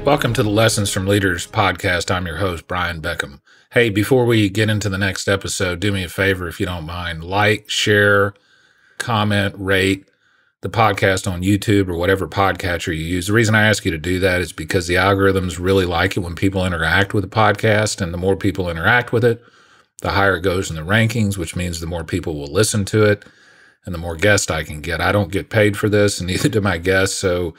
Welcome to the Lessons from Leaders podcast. I'm your host, Brian Beckcom. Hey, before we get into the next episode, do me a favor if you don't mind. Like, share, comment, rate the podcast on YouTube or whatever podcatcher you use. The reason I ask you to do that is because the algorithms really like it when people interact with the podcast, and the more people interact with it, the higher it goes in the rankings, which means the more people will listen to it and the more guests I can get. I don't get paid for this, and neither do my guests, so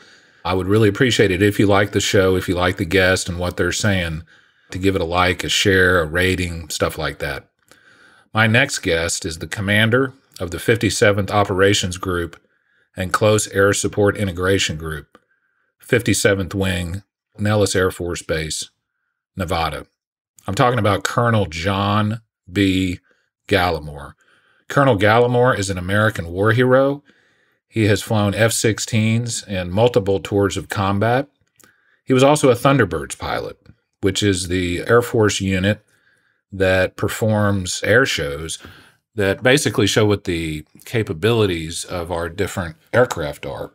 I would really appreciate it if you like the show, if you like the guest and what they're saying, to give it a like, a share, a rating, stuff like that. My next guest is the commander of the 57th Operations Group and Close Air Support Integration Group, 57th Wing, Nellis Air Force Base, Nevada. I'm talking about Colonel John B. Gallemore. Colonel Gallemore is an American war hero. He has flown F-16s in multiple tours of combat. He was also a Thunderbirds pilot, which is the Air Force unit that performs air shows that basically show what the capabilities of our different aircraft are.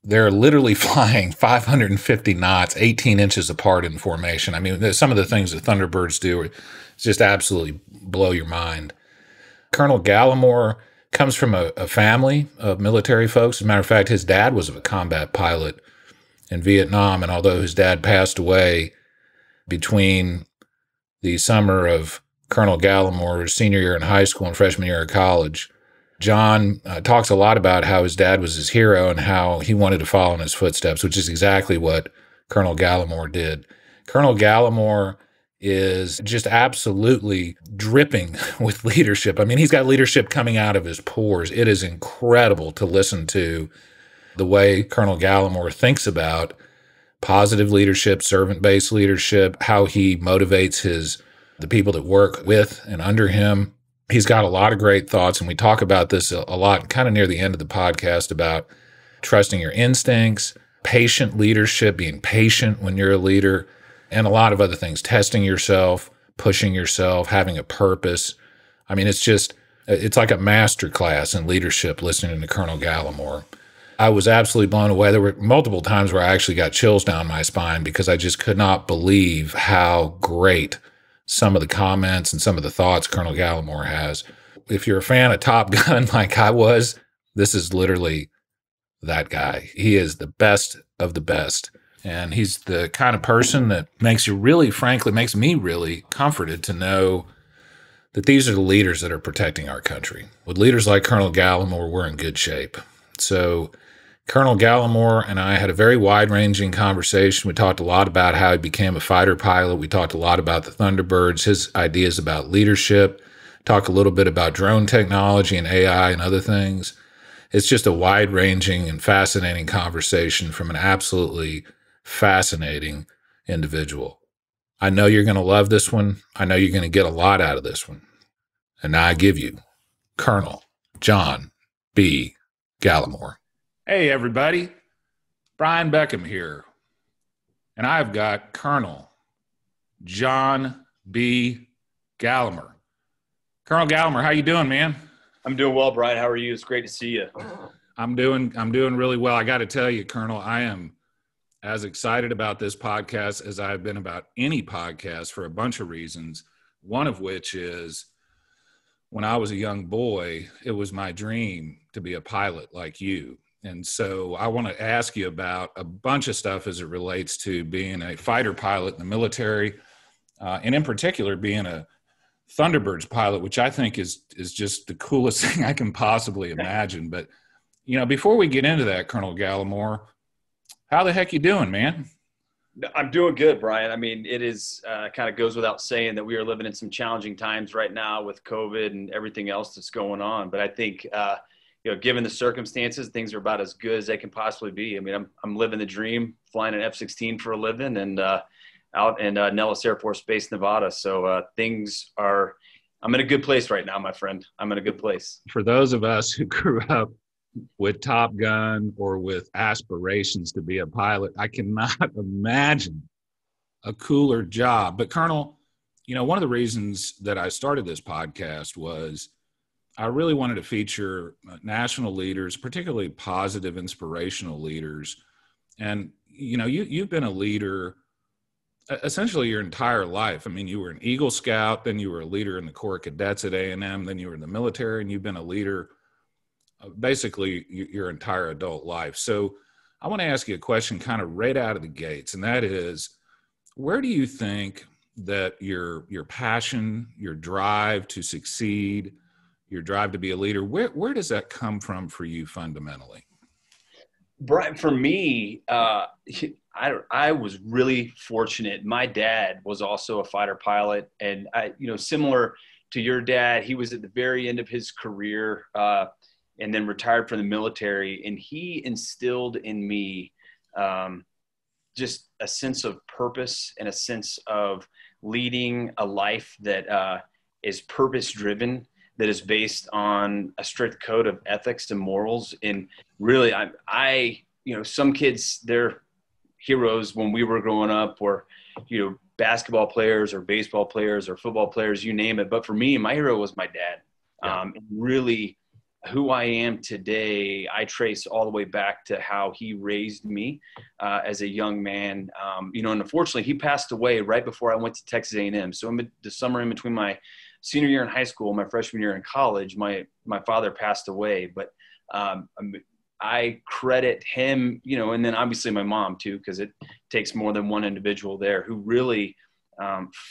They're literally flying 550 knots, 18 inches apart in formation. I mean, some of the things that Thunderbirds do just absolutely blow your mind. Colonel Gallemore comes from a family of military folks. As a matter of fact, his dad was a combat pilot in Vietnam, and although his dad passed away between the summer of Colonel Gallemore's senior year in high school and freshman year of college, John talks a lot about how his dad was his hero and how he wanted to follow in his footsteps, which is exactly what Colonel Gallemore did. Colonel Gallemore is just absolutely dripping with leadership. I mean, he's got leadership coming out of his pores. It is incredible to listen to the way Colonel Gallemore thinks about positive leadership, servant-based leadership, how he motivates the people that work with and under him. He's got a lot of great thoughts, and we talk about this a lot kind of near the end of the podcast about trusting your instincts, patient leadership, being patient when you're a leader, and a lot of other things, testing yourself, pushing yourself, having a purpose. I mean, it's like a master class in leadership listening to Colonel Gallemore. I was absolutely blown away. There were multiple times where I actually got chills down my spine because I just could not believe how great some of the comments and some of the thoughts Colonel Gallemore has. If you're a fan of Top Gun like I was, this is literally that guy. He is the best of the best. And he's the kind of person that makes me really comforted to know that these are the leaders that are protecting our country. With leaders like Colonel Gallemore, we're in good shape. So Colonel Gallemore and I had a very wide-ranging conversation. We talked a lot about how he became a fighter pilot. We talked a lot about the Thunderbirds, his ideas about leadership, talked a little bit about drone technology and AI and other things. It's just a wide-ranging and fascinating conversation from an absolutely fascinating individual. I know you're going to love this one. I know you're going to get a lot out of this one. And now I give you Colonel John B. Gallemore. Hey, everybody. Brian Beckcom here. And I've got Colonel John B. Gallemore. Colonel Gallemore, how you doing, man? I'm doing well, Brian. How are you? It's great to see you. I'm doing really well. I got to tell you, Colonel, I am as excited about this podcast as I've been about any podcast for a bunch of reasons, one of which is when I was a young boy, it was my dream to be a pilot like you. And so I want to ask you about a bunch of stuff as it relates to being a fighter pilot in the military, and in particular being a Thunderbirds pilot, which I think is just the coolest thing I can possibly imagine. But, before we get into that, Colonel Gallemore, how the heck you doing, man? I'm doing good, Brian. I mean, it is kind of goes without saying that we are living in some challenging times right now with COVID and everything else that's going on. But I think, given the circumstances, things are about as good as they can possibly be. I mean, I'm living the dream, flying an F-16 for a living and out in Nellis Air Force Base, Nevada. So I'm in a good place right now, my friend. I'm in a good place. For those of us who grew up with Top Gun or with aspirations to be a pilot, I cannot imagine a cooler job. But Colonel, one of the reasons that I started this podcast was I really wanted to feature national leaders, particularly positive, inspirational leaders. And, you've been a leader essentially your entire life. I mean, you were an Eagle Scout, then you were a leader in the Corps of Cadets at A&M, then you were in the military, and you've been a leader basically your entire adult life. So I want to ask you a question kind of right out of the gates, and that is, where do you think that your passion, your drive to succeed, your drive to be a leader, where does that come from for you fundamentally? Brian, for me, I was really fortunate. My dad was also a fighter pilot, and similar to your dad, he was at the very end of his career, and then retired from the military. And he instilled in me just a sense of purpose and a sense of leading a life that is purpose-driven, that is based on a strict code of ethics and morals. And really, some kids, their heroes when we were growing up were, basketball players or baseball players or football players, you name it. But for me, my hero was my dad. Yeah. And really, who I am today, I trace all the way back to how he raised me as a young man. And unfortunately, he passed away right before I went to Texas A&M. So in the summer in between my senior year in high school, my freshman year in college, my father passed away. But I credit him, and then obviously my mom too, because it takes more than one individual there who really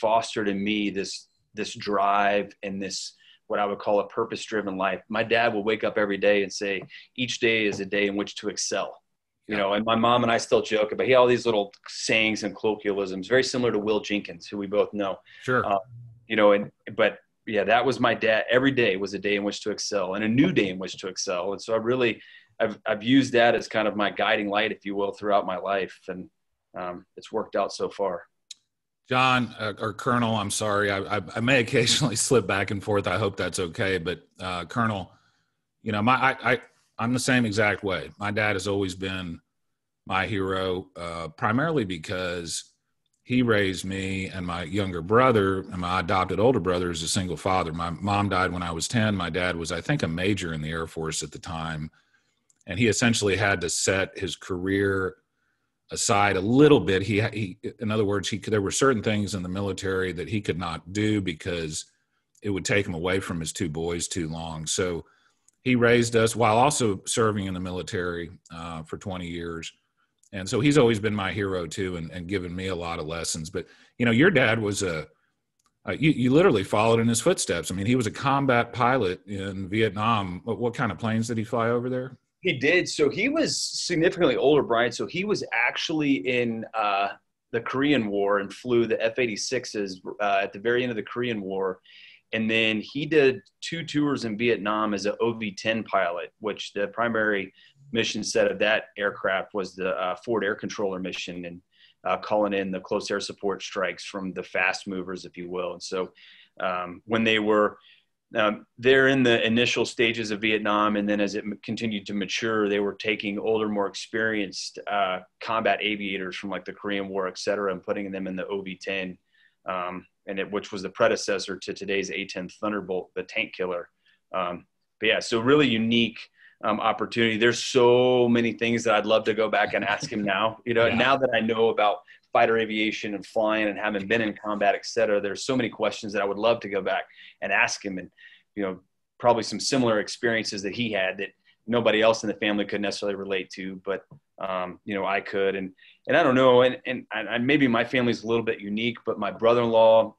fostered in me this drive and this, what I would call a purpose-driven life. My dad will wake up every day and say, each day is a day in which to excel. And my mom and I still joke about, he had all these little sayings and colloquialisms, very similar to Will Jenkins, who we both know. Sure. But yeah, that was my dad. Every day was a day in which to excel and a new day in which to excel. And so I've used that as kind of my guiding light, if you will, throughout my life. And it's worked out so far. John, or Colonel, I'm sorry. I may occasionally slip back and forth. I hope that's okay. But Colonel, I'm the same exact way. My dad has always been my hero, primarily because he raised me and my younger brother and my adopted older brother as a single father. My mom died when I was 10. My dad was, I think, a major in the Air Force at the time. And he essentially had to set his career aside a little bit. He in other words, there were certain things in the military that he could not do because it would take him away from his two boys too long. So he raised us while also serving in the military for 20 years. And so he's always been my hero too, and given me a lot of lessons. But, your dad was you literally followed in his footsteps. I mean, he was a combat pilot in Vietnam. What kind of planes did he fly over there? He did. So he was significantly older, Brian. So he was actually in the Korean War and flew the F-86s at the very end of the Korean War. And then he did 2 tours in Vietnam as an OV-10 pilot, which the primary mission set of that aircraft was the forward air controller mission, and calling in the close air support strikes from the fast movers, if you will. And so when they were they're in the initial stages of Vietnam, and then as it continued to mature, they were taking older, more experienced combat aviators from like the Korean War, et cetera, and putting them in the OV-10, which was the predecessor to today's A-10 Thunderbolt, the tank killer. But yeah, so really unique opportunity. There's so many things that I'd love to go back and ask him now. Now that I know about fighter aviation and flying and having been in combat, et cetera, there's so many questions that I would love to go back and ask him, and probably some similar experiences that he had that nobody else in the family could necessarily relate to, but I could. And I don't know, and maybe my family's a little bit unique, but my brother-in-law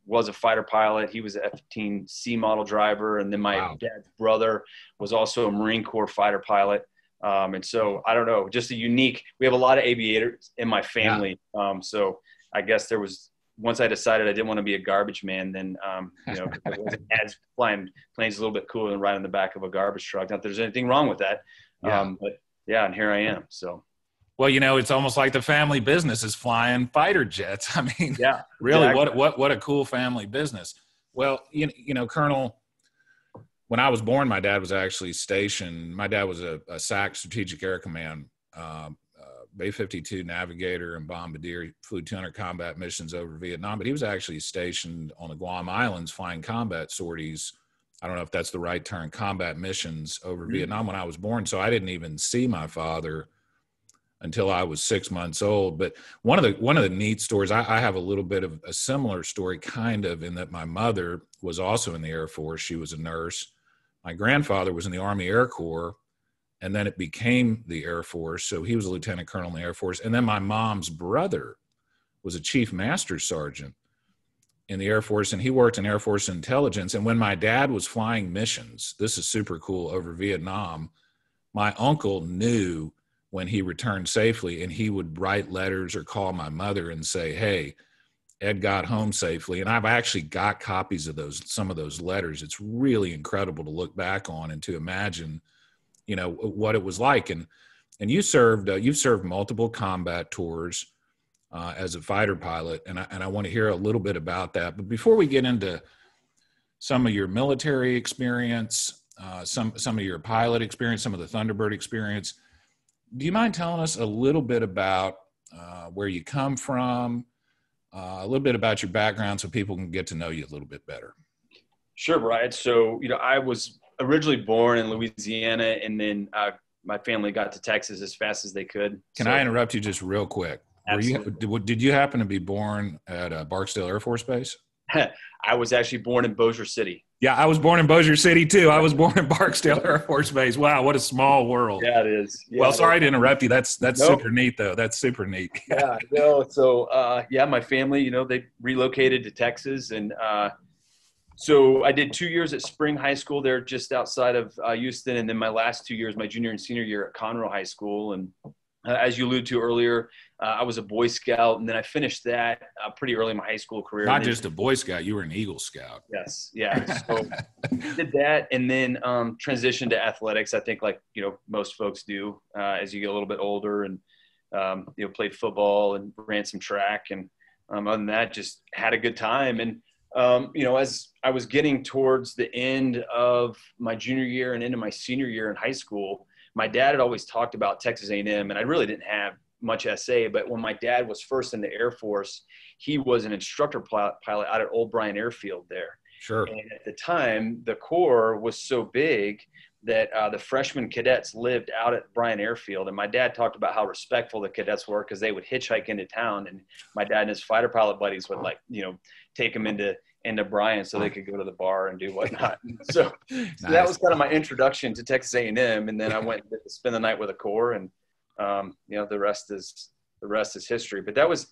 was a fighter pilot. He was an F-15C model driver, and then my dad's brother was also a Marine Corps fighter pilot. And so I don't know, just we have a lot of aviators in my family. Yeah. So I guess once I decided I didn't want to be a garbage man, then, dad's flying planes a little bit cooler than riding in the back of a garbage truck. Not that there's anything wrong with that. Yeah. But yeah, and here I am. So. Well, it's almost like the family business is flying fighter jets. I mean, yeah, really, exactly. What a cool family business. Well, Colonel, when I was born, my dad was actually stationed. My dad was a SAC Strategic Air Command, Bay-52 navigator and bombardier. He flew 200 combat missions over Vietnam, but he was actually stationed on the Guam Islands flying combat sorties. I don't know if that's the right term, combat missions over Vietnam when I was born. So I didn't even see my father until I was 6 months old. But one of the neat stories, I have a little bit of a similar story, kind of, in that my mother was also in the Air Force. She was a nurse. My grandfather was in the Army Air Corps, and then it became the Air Force. So he was a lieutenant colonel in the Air Force. And then my mom's brother was a chief master sergeant in the Air Force, and he worked in Air Force intelligence. And when my dad was flying missions, this is super cool, over Vietnam, my uncle knew when he returned safely, and he would write letters or call my mother and say, hey, Ed got home safely. And I've actually got copies of some of those letters. It's really incredible to look back on and to imagine, what it was like. And you've served multiple combat tours as a fighter pilot. And I want to hear a little bit about that. But before we get into some of your military experience, some of your pilot experience, some of the Thunderbird experience, do you mind telling us a little bit about where you come from, a little bit about your background so people can get to know you a little bit better? Sure, Brian. So, I was originally born in Louisiana, and then my family got to Texas as fast as they could. Can I interrupt you just real quick? Did you happen to be born at Barksdale Air Force Base? I was actually born in Bossier City. Yeah, I was born in Bossier City too. I was born in Barksdale Air Force Base. Wow, what a small world. Yeah, it is. Yeah, well, sorry to interrupt you. That's super neat, though. That's super neat. Yeah, no. So, my family, they relocated to Texas, and so I did 2 years at Spring High School there, just outside of Houston, and then my last 2 years, my junior and senior year, at Conroe High School. And as you alluded to earlier, I was a Boy Scout, and then I finished that pretty early in my high school career. Not just a Boy Scout, you were an Eagle Scout. Yes, yeah. So did that, and then transitioned to athletics. I think, like most folks do, as you get a little bit older, and played football and ran some track, and other than that, just had a good time. And as I was getting towards the end of my junior year and into my senior year in high school, my dad had always talked about Texas A&M, and I really didn't have much SA, but when my dad was first in the Air Force, he was an instructor pilot out at Old Bryan Airfield there. Sure. And at the time, the Corps was so big that the freshman cadets lived out at Bryan Airfield. And my dad talked about how respectful the cadets were, because they would hitchhike into town, and my dad and his fighter pilot buddies would take them into Bryan so they could go to the bar and do whatnot. So, Nice. So that was kind of my introduction to Texas A&M. And then I went to spend the night with the Corps, and the rest is history. But that was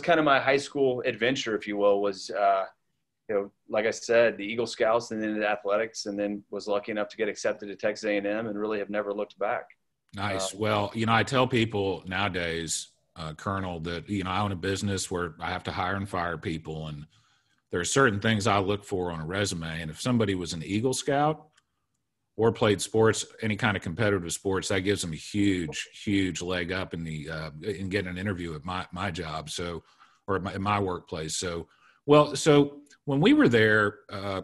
kind of my high school adventure, if you will, was, like I said, the Eagle Scouts, and then into athletics, and then was lucky enough to get accepted to Texas A&M, and really have never looked back. Nice. Well, I tell people nowadays, Colonel, that, I own a business where I have to hire and fire people, and there are certain things I look for on a resume. And if somebody was an Eagle Scout or played sports, any kind of competitive sports, that gives them a huge, huge leg up in in getting an interview at my job. So, or at my workplace. So, so when we were there,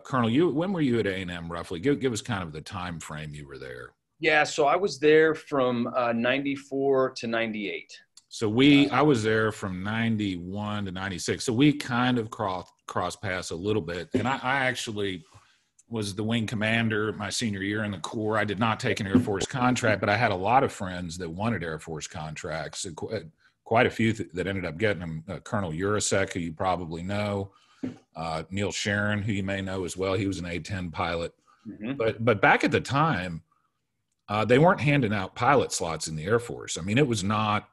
Colonel, when were you at A&M roughly? Give us kind of the time frame you were there. Yeah, so I was there from 94 to 98. So I was there from 91 to 96. So we kind of cross paths a little bit. And I actually was the wing commander my senior year in the Corps. I did not take an Air Force contract, but I had a lot of friends that wanted Air Force contracts, quite a few that ended up getting them. Colonel Urasek, who you probably know, Neil Sharon, who you may know as well. He was an A-10 pilot. Mm-hmm. But back at the time, they weren't handing out pilot slots in the Air Force. I mean, it was not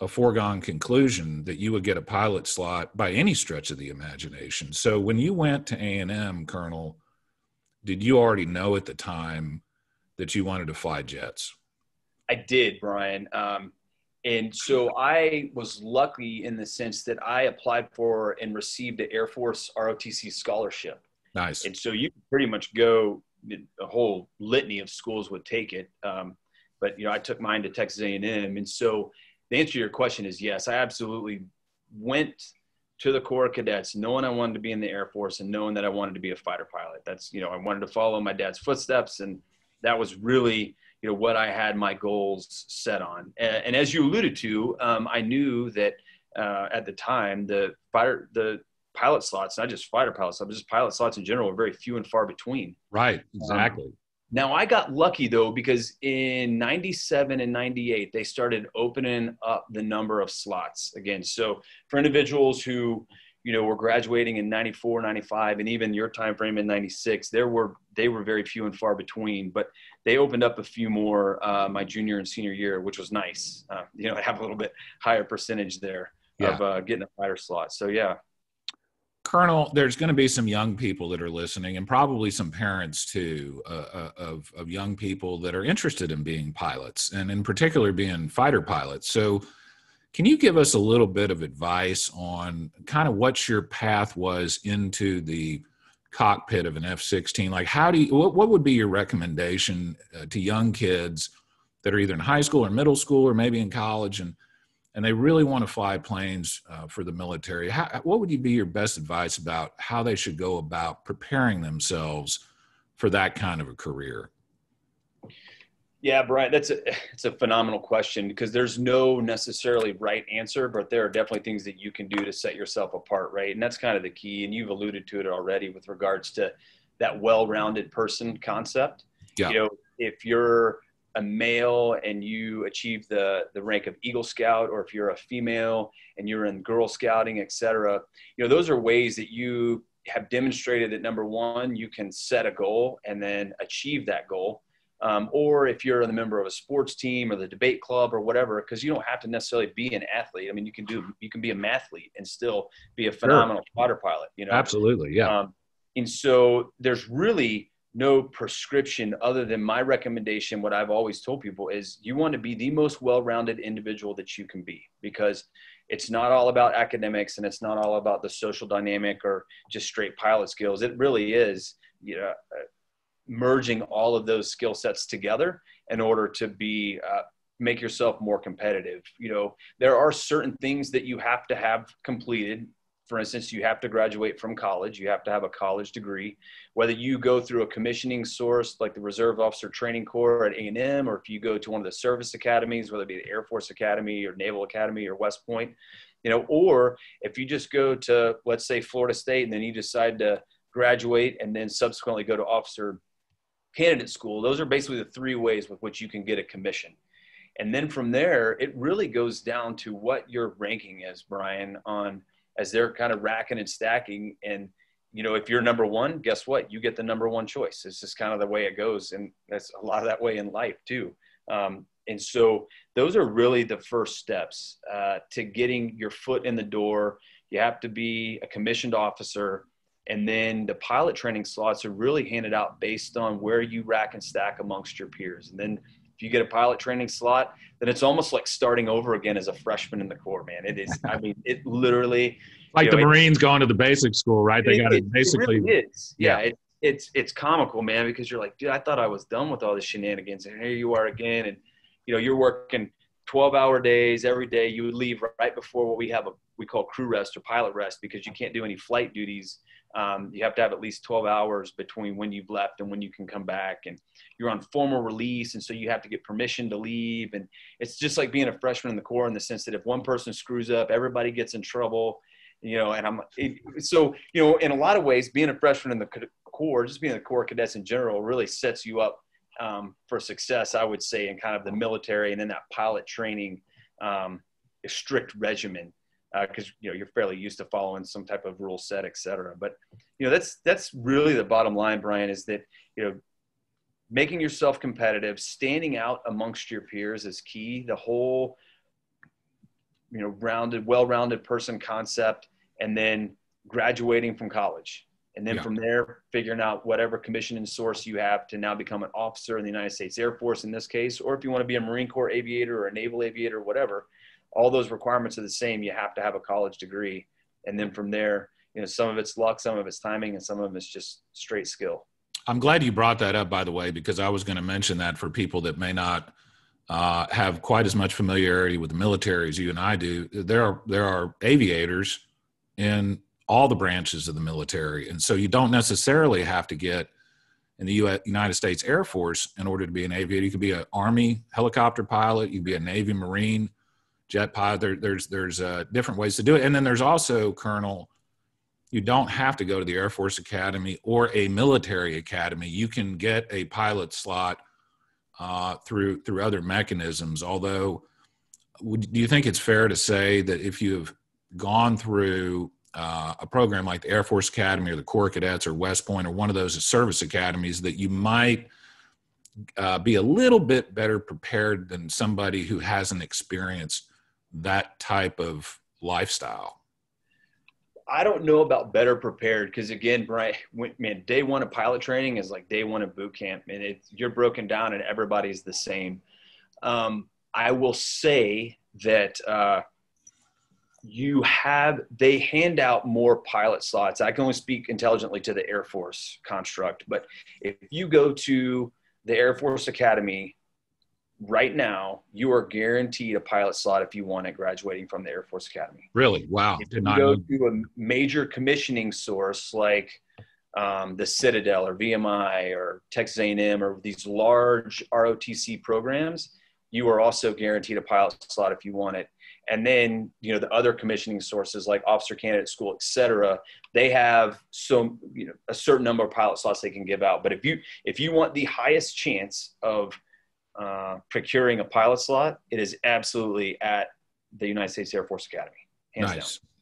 a foregone conclusion that you would get a pilot slot by any stretch of the imagination. So when you went to A&M, Colonel, did you already know at the time that you wanted to fly jets? I did, Brian. And so I was lucky in the sense that I applied for and received the Air Force ROTC scholarship. Nice. And so you could pretty much go, a whole litany of schools would take it. But, I took mine to Texas A&M. And so the answer to your question is yes, I absolutely went to the Corps of Cadets knowing I wanted to be in the Air Force and knowing that I wanted to be a fighter pilot. That's, I wanted to follow my dad's footsteps, and that was really, what I had my goals set on. And as you alluded to, I knew that at the time, the pilot slots, not just fighter pilot slots, but just pilot slots in general, were very few and far between. Right, exactly. Now, I got lucky, though, because in 97 and 98, they started opening up the number of slots again. So for individuals who, were graduating in 94, 95, and even your time frame in 96, they were very few and far between. But they opened up a few more my junior and senior year, which was nice. I have a little bit higher percentage there of getting a fighter slot. So, yeah. Colonel, there's going to be some young people that are listening, and probably some parents too, of young people that are interested in being pilots, and in particular being fighter pilots. So can you give us a little bit of advice on kind of what your path was into the cockpit of an F-16? Like, what would be your recommendation to young kids that are either in high school or middle school or maybe in college, and they really want to fly planes for the military? What would be your best advice about how they should go about preparing themselves for that kind of a career? Yeah, Brian, it's a phenomenal question, because there's no necessarily right answer, but there are definitely things that you can do to set yourself apart, right? And that's kind of the key. And you've alluded to it already with regards to that well-rounded person concept. Yeah. If you're a male and you achieve the rank of Eagle Scout, or if you're a female and you're in Girl Scouting, et cetera, those are ways that you have demonstrated that, number one, you can set a goal and then achieve that goal. Or if you're a member of a sports team or the debate club or whatever, because you don't have to necessarily be an athlete. I mean, you can be a mathlete and still be a phenomenal fighter pilot, Absolutely. Yeah. And so there's really no prescription other than my recommendation. What I've always told people is you want to be the most well-rounded individual that you can be, because it's not all about academics and it's not all about the social dynamic or just straight pilot skills. It really is, merging all of those skill sets together in order to be, make yourself more competitive. There are certain things that you have to have completed. For instance, you have to graduate from college. You have to have a college degree, whether you go through a commissioning source like the Reserve Officer Training Corps at A&M, or if you go to one of the service academies, whether it be the Air Force Academy or Naval Academy or West Point, or if you just go to, let's say, Florida State, and then you decide to graduate and then subsequently go to officer candidate school. Those are basically the three ways with which you can get a commission. And then from there, it really goes down to what your ranking is, Brian, as they're kind of racking and stacking. And, if you're number one, guess what? You get the number one choice. It's just kind of the way it goes. And that's a lot of that way in life too. And so those are really the first steps to getting your foot in the door. You have to be a commissioned officer. And then the pilot training slots are really handed out based on where you rack and stack amongst your peers. And then if you get a pilot training slot, then it's almost like starting over again as a freshman in the Corps, man. It is, I mean, it literally. Like the Marines going to the basic school, right? They got to basically. It really is. Yeah. It's comical, man, because you're like, dude, I thought I was done with all the shenanigans. And here you are again. And, you're working 12-hour days every day. You would leave right before what we call crew rest or pilot rest, because you can't do any flight duties. You have to have at least 12 hours between when you've left and when you can come back, and you're on formal release. And so you have to get permission to leave. And it's just like being a freshman in the Corps, in the sense that if one person screws up, everybody gets in trouble, so, in a lot of ways, being a freshman in the Corps, just being the Corps cadets in general, really sets you up for success, I would say, in kind of the military, and then that pilot training, strict regimen. Because you're fairly used to following some type of rule set, et cetera. But that's really the bottom line, Brian, is that making yourself competitive, standing out amongst your peers is key. The whole well-rounded person concept, and then graduating from college, and then from there figuring out whatever commissioning source you have to now become an officer in the United States Air Force in this case, or if you want to be a Marine Corps aviator or a naval aviator or whatever. All those requirements are the same. You have to have a college degree. And then from there, some of it's luck, some of it's timing, and some of it's just straight skill. I'm glad you brought that up, by the way, because I was going to mention that for people that may not have quite as much familiarity with the military as you and I do. There are aviators in all the branches of the military. And so you don't necessarily have to get in the United States Air Force in order to be an aviator. You could be an Army helicopter pilot. You could be a Navy Marine jet pilot. There's different ways to do it. And then there's also, Colonel, you don't have to go to the Air Force Academy or a military academy. You can get a pilot slot through other mechanisms. Although, do you think it's fair to say that if you've gone through a program like the Air Force Academy or the Corps Cadets or West Point or one of those service academies, that you might be a little bit better prepared than somebody who hasn't experienced that type of lifestyle? I don't know about better prepared, because again, Brian, day one of pilot training is like day one of boot camp, and you're broken down and everybody's the same. I will say that they hand out more pilot slots. I can only speak intelligently to the Air Force construct, but if you go to the Air Force Academy right now, you are guaranteed a pilot slot if you want it graduating from the Air Force Academy. Really? Wow. If you go to a major commissioning source like the Citadel or VMI or Texas A&M or these large ROTC programs, you are also guaranteed a pilot slot if you want it. And then, the other commissioning sources like Officer Candidate School, et cetera, they have a certain number of pilot slots they can give out. But if you want the highest chance of procuring a pilot slot, it is absolutely at the United States Air Force Academy.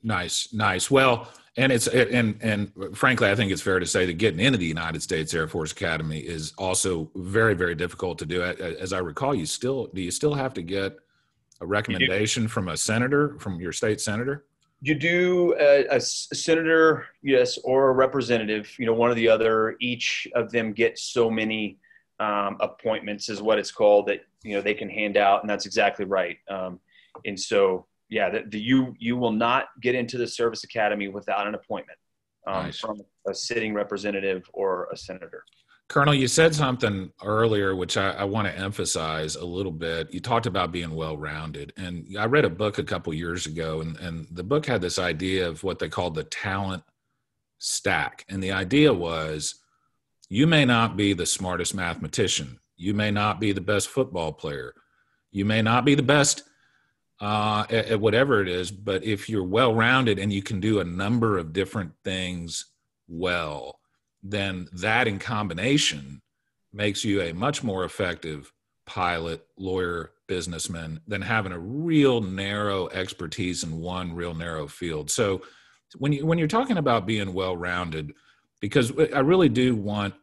Nice. Well, and frankly, I think it's fair to say that getting into the United States Air Force Academy is also very, very difficult to do. As I recall, do you still have to get a recommendation from a senator, from your state senator? You do, a senator, yes, or a representative, one or the other. Each of them get so many appointments is what it's called that, they can hand out. And that's exactly right. And so, yeah, you will not get into the service academy without an appointment from a sitting representative or a senator. Colonel, you said something earlier, which I want to emphasize a little bit. You talked about being well-rounded. And I read a book a couple years ago, and the book had this idea of what they called the talent stack. And the idea was, you may not be the smartest mathematician. You may not be the best football player. You may not be the best at whatever it is, but if you're well-rounded and you can do a number of different things well, then that in combination makes you a much more effective pilot, lawyer, businessman than having a real narrow expertise in one real narrow field. So when you're talking about being well-rounded, because I really do want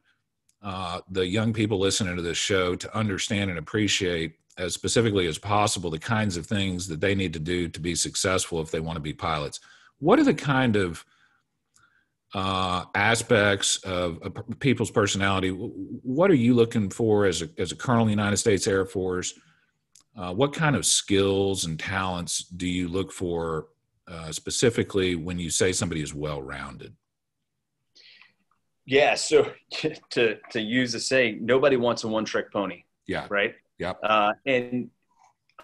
the young people listening to this show to understand and appreciate as specifically as possible the kinds of things that they need to do to be successful if they want to be pilots. What are the kind of aspects of people's personality? What are you looking for as a colonel in the United States Air Force? What kind of skills and talents do you look for specifically when you say somebody is well-rounded? Yeah, so to use the saying, nobody wants a one-trick pony. Yeah. Right? Yep. And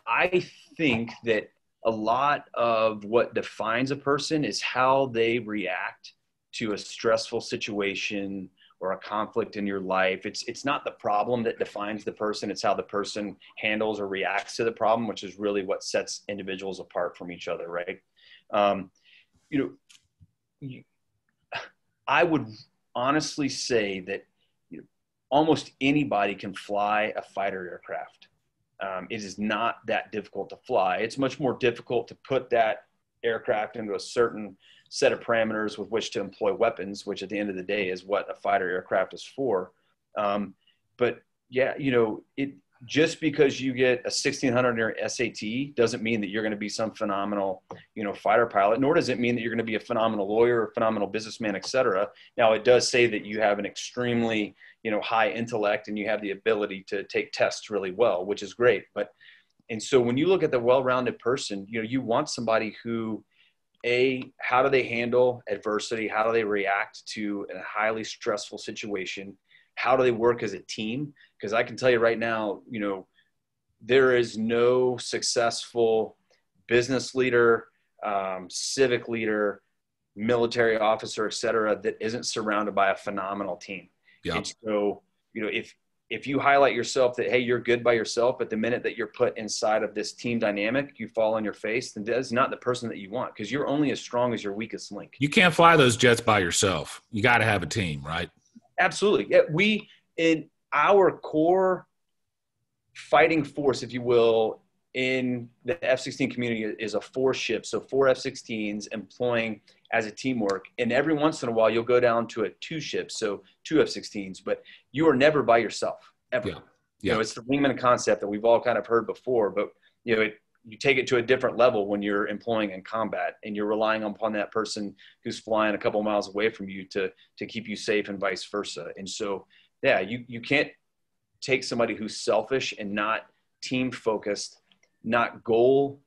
I think that a lot of what defines a person is how they react to a stressful situation or a conflict in your life. It's not the problem that defines the person. It's how the person handles or reacts to the problem, which is really what sets individuals apart from each other, right? I would honestly say that almost anybody can fly a fighter aircraft. It is not that difficult to fly. It's much more difficult to put that aircraft into a certain set of parameters with which to employ weapons, which at the end of the day is what a fighter aircraft is for. But yeah, just because you get a 1600 in your SAT doesn't mean that you're going to be some phenomenal, fighter pilot, nor does it mean that you're going to be a phenomenal lawyer, or phenomenal businessman, et cetera. Now, it does say that you have an extremely, high intellect and you have the ability to take tests really well, which is great. And so when you look at the well-rounded person, you want somebody who, how do they handle adversity? How do they react to a highly stressful situation? How do they work as a team? Because I can tell you right now, there is no successful business leader, civic leader, military officer, et cetera, that isn't surrounded by a phenomenal team. Yeah. And so, if if you highlight yourself that, hey, you're good by yourself, but the minute that you're put inside of this team dynamic, you fall on your face, then that's not the person that you want, because you're only as strong as your weakest link. You can't fly those jets by yourself. You got to have a team, right? Absolutely. Yeah, we, in our core fighting force, if you will, in the F-16 community is a 4 ship. So 4 F-16s employing as a teamwork. And every once in a while, you'll go down to a 2 ship. So 2 F-16s, but you are never by yourself, ever. Yeah. You know, it's the wingman concept that we've all kind of heard before, but you know, you take it to a different level when you're employing in combat and you're relying upon that person who's flying a couple miles away from you to keep you safe and vice versa. And so, yeah, you can't take somebody who's selfish and not team focused, not goal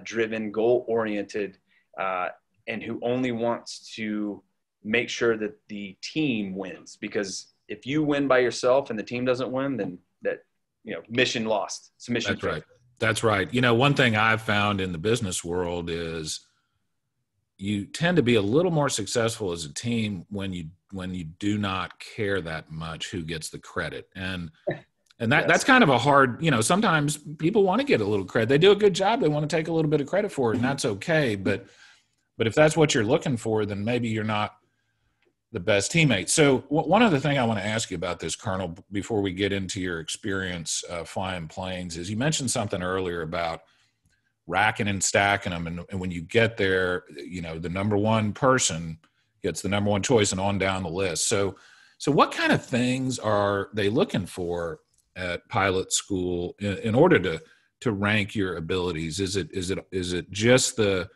driven, goal oriented, and who only wants to make sure that the team wins. Because if you win by yourself and the team doesn't win, then that, you know, mission lost. It's a mission. That's right. That's right. You know, one thing I've found in the business world is you tend to be a little more successful as a team when you do not care that much who gets the credit. And that's kind of a hard, you know, sometimes people want to get a little credit. They do a good job. They want to take a little bit of credit for it, and that's okay. But if that's what you're looking for, then maybe you're not the best teammate. So one other thing I want to ask you about this, Colonel, before we get into your experience flying planes, is you mentioned something earlier about racking and stacking them. And when you get there, you know, the number one person gets the number one choice and on down the list. So what kind of things are they looking for at pilot school in order to rank your abilities? Is it just the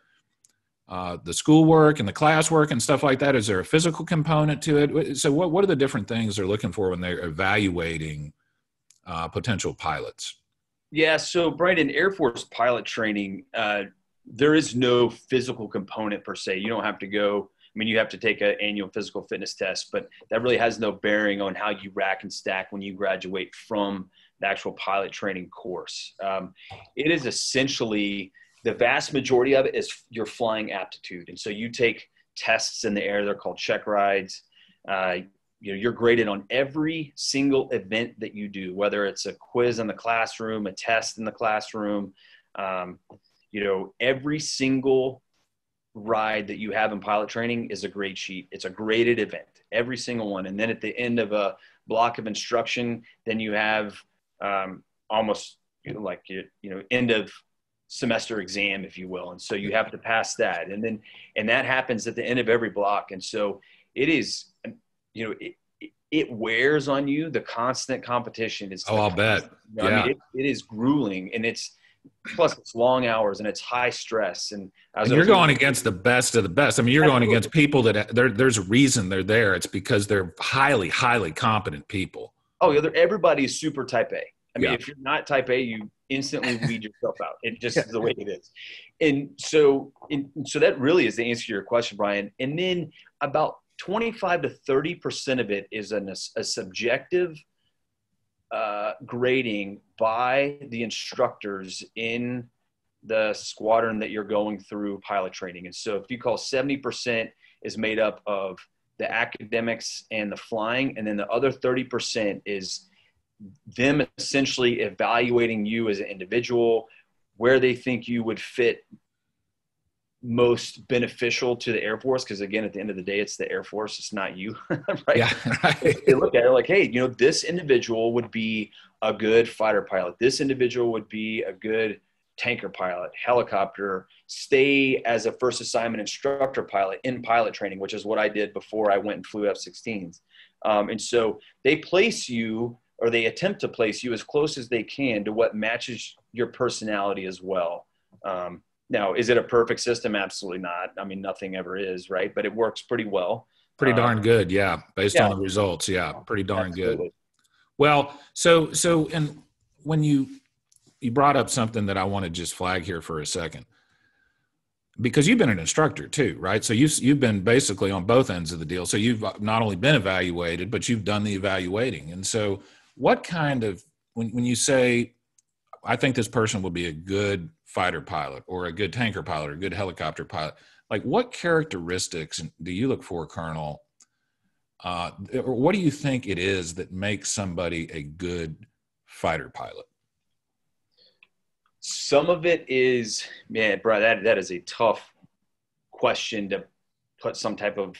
schoolwork and the classwork and stuff like that? Is there a physical component to it? So what are the different things they're looking for when they're evaluating potential pilots? Yeah. So Brian, in Air Force pilot training, there is no physical component per se. You don't have to go, I mean, you have to take an annual physical fitness test, but that really has no bearing on how you rack and stack when you graduate from the actual pilot training course. It is essentially, the vast majority of it is your flying aptitude. And so you take tests in the air, they're called check rides. You know, you're graded on every single event that you do, whether it's a quiz in the classroom, a test in the classroom, you know, every single ride that you have in pilot training is a grade sheet. It's a graded event, every single one. And then at the end of a block of instruction, then you have almost, you know, like, you know, end of semester exam, if you will. And so you have to pass that. And that happens at the end of every block. And so it is, you know, it wears on you. The constant competition is, I'll bet. You know, yeah. I mean, it is grueling, and plus it's long hours and it's high stress. And you're going against the best of the best. I mean, you're going against people that there's a reason they're there. It's because they're highly, highly competent people. Oh, yeah. Everybody is super type A. I mean, if you're not type A, you instantly weed yourself out. It just is the way it is. And so that really is the answer to your question, Brian. And then about 25 to 30% of it is a subjective grading by the instructors in the squadron that you're going through pilot training. And so if you call 70% is made up of the academics and the flying, and then the other 30% is them essentially evaluating you as an individual, where they think you would fit most beneficial to the Air Force. Because again, at the end of the day, it's the Air Force, it's not you. Right? Yeah, right. They look at it like, hey, you know, this individual would be a good fighter pilot. This individual would be a good tanker pilot, helicopter, stay as a first assignment instructor pilot in pilot training, which is what I did before I went and flew F-16s. And so they place you, or they attempt to place you as close as they can to what matches your personality as well. Now, is it a perfect system? Absolutely not. I mean, nothing ever is, right? But it works pretty well. Pretty darn good, yeah. Based on the results, yeah, pretty darn good. Well, so and when you brought up something that I want to just flag here for a second, because you've been an instructor too, right? So you've been basically on both ends of the deal. So you've not only been evaluated, but you've done the evaluating. And so what kind of, when you say, I think this person will be a good fighter pilot or a good tanker pilot or a good helicopter pilot, like what characteristics do you look for, Colonel, or what do you think it is that makes somebody a good fighter pilot? Some of it is, man, bro, that is a tough question to put some type of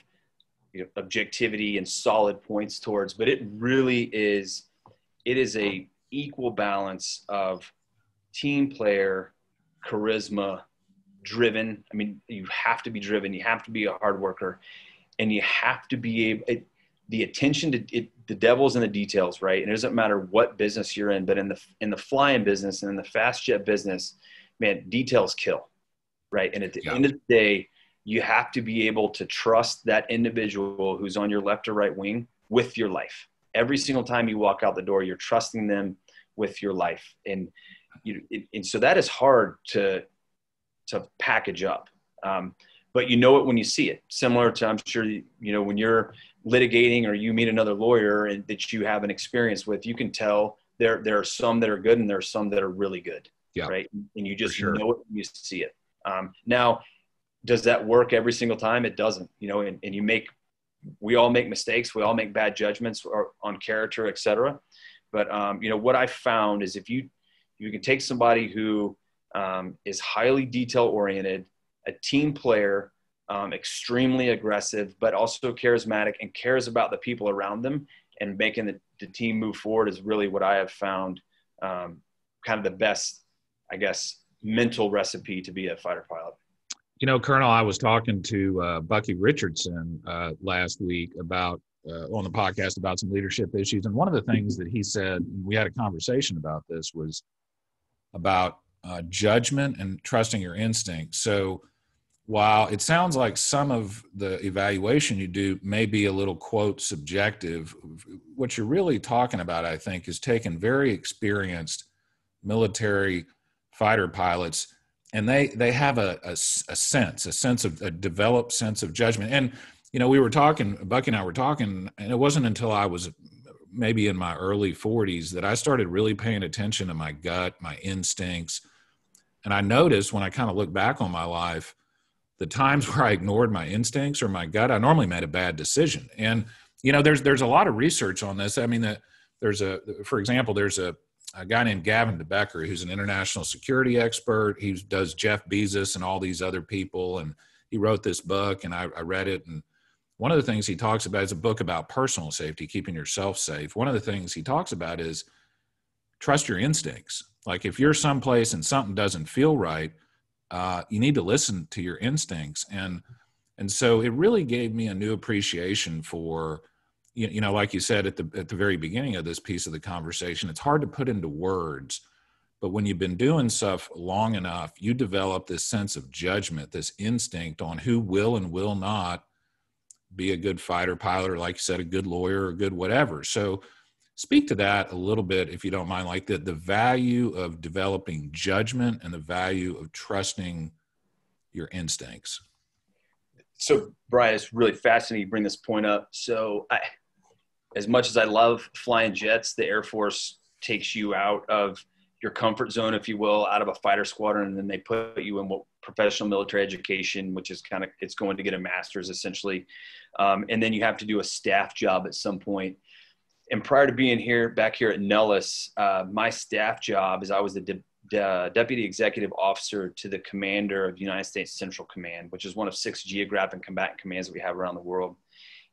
objectivity and solid points towards, but it is a equal balance of team player, charisma, driven. I mean, you have to be driven. You have to be a hard worker, and you have to be able. The attention to it, the devil's in the details, right? And it doesn't matter what business you're in, but in the flying business and in the fast jet business, man, details kill, right? And at the end of the day, you have to be able to trust that individual who's on your left or right wing with your life. Every single time you walk out the door, you're trusting them with your life, and so that is hard to package up. But you know it when you see it. Similar to, I'm sure, when you're litigating or you meet another lawyer and that you have an experience with, you can tell there are some that are good and there are some that are really good, right? And you just know it when you see it. Now, does that work every single time? It doesn't, and we all make mistakes. We all make bad judgments on character, et cetera. But, what I found is if you can take somebody who is highly detail oriented, a team player, extremely aggressive, but also charismatic and cares about the people around them and making the team move forward is really what I have found kind of the best, I guess, mental recipe to be a fighter pilot. Colonel, I was talking to Bucky Richardson last week about on the podcast about some leadership issues. And one of the things that he said, we had a conversation about this, was about judgment and trusting your instincts. So while it sounds like some of the evaluation you do may be a little, quote, subjective, what you're really talking about, I think, is taking very experienced military fighter pilots, and they have a developed sense of judgment. And, we were talking, Bucky and I were talking, and it wasn't until I was maybe in my early 40s that I started really paying attention to my gut, my instincts. And I noticed when I kind of look back on my life, the times where I ignored my instincts or my gut, I normally made a bad decision. And, there's a lot of research on this. I mean, for example, there's a guy named Gavin DeBecker, who's an international security expert. He does Jeff Bezos and all these other people. And he wrote this book, and I read it. And one of the things he talks about is a book about personal safety, keeping yourself safe. One of the things he talks about is trust your instincts. Like if you're someplace and something doesn't feel right, you need to listen to your instincts. And so it really gave me a new appreciation for, like you said at the very beginning of this piece of the conversation, it's hard to put into words, but when you've been doing stuff long enough, you develop this sense of judgment, this instinct on who will and will not be a good fighter pilot, or like you said, a good lawyer or a good whatever. So speak to that a little bit, if you don't mind, like the value of developing judgment and the value of trusting your instincts. So, Brian, it's really fascinating you bring this point up. So as much as I love flying jets, the Air Force takes you out of your comfort zone, if you will, out of a fighter squadron, and then they put you in professional military education, which is it's going to get a master's essentially. And then you have to do a staff job at some point. And prior to being back here at Nellis, my staff job is I was the deputy executive officer to the commander of the United States Central Command, which is one of 6 geographic combatant commands that we have around the world.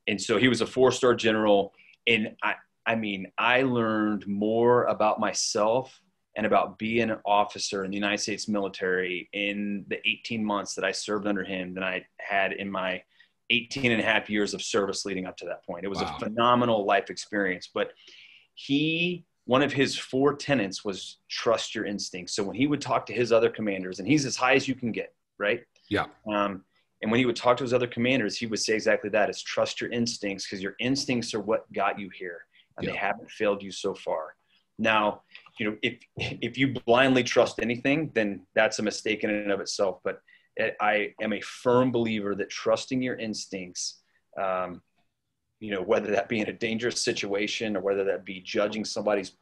And so he was a 4-star general. And I learned more about myself and about being an officer in the United States military in the 18 months that I served under him than I had in my 18 and a half years of service leading up to that point. It was a phenomenal life experience, but one of his 4 tenets was trust your instincts. So when he would talk to his other commanders, and he's as high as you can get, right? Yeah. And when he would talk to his other commanders, he would say exactly that, is trust your instincts, because your instincts are what got you here, and they haven't failed you so far. Now, if you blindly trust anything, then that's a mistake in and of itself. But I am a firm believer that trusting your instincts, whether that be in a dangerous situation or whether that be judging somebody's,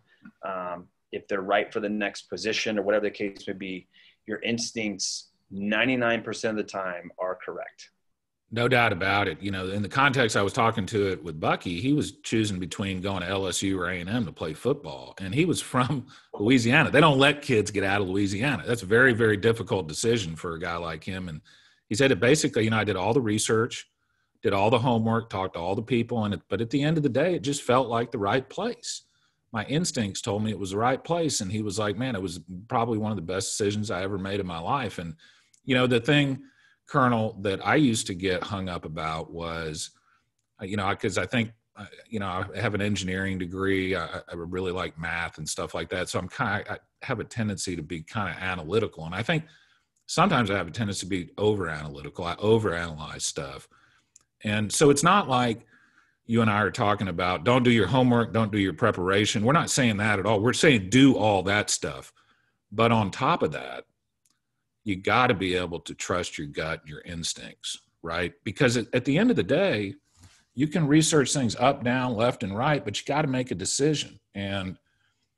if they're right for the next position or whatever the case may be, your instincts 99% of the time are correct. No doubt about it. You know, in the context I was talking to it with Bucky, he was choosing between going to LSU or A&M to play football, and he was from Louisiana. They don't let kids get out of Louisiana. That's a very, very difficult decision for a guy like him. And he said it basically, you know, I did all the research, did all the homework, talked to all the people, but at the end of the day, it just felt like the right place. My instincts told me it was the right place, and he was like, man, it was probably one of the best decisions I ever made in my life. And, you know, the thing, Colonel, that I used to get hung up about was, you know, because I think, you know, I have an engineering degree. I really like math and stuff like that. So I have a tendency to be kind of analytical. And I think sometimes I have a tendency to be over analytical. I overanalyze stuff. And so it's not like you and I are talking about don't do your homework, don't do your preparation. We're not saying that at all. We're saying do all that stuff. But on top of that, you got to be able to trust your gut, your instincts, right? Because at the end of the day, you can research things up, down, left, and right, but you got to make a decision. And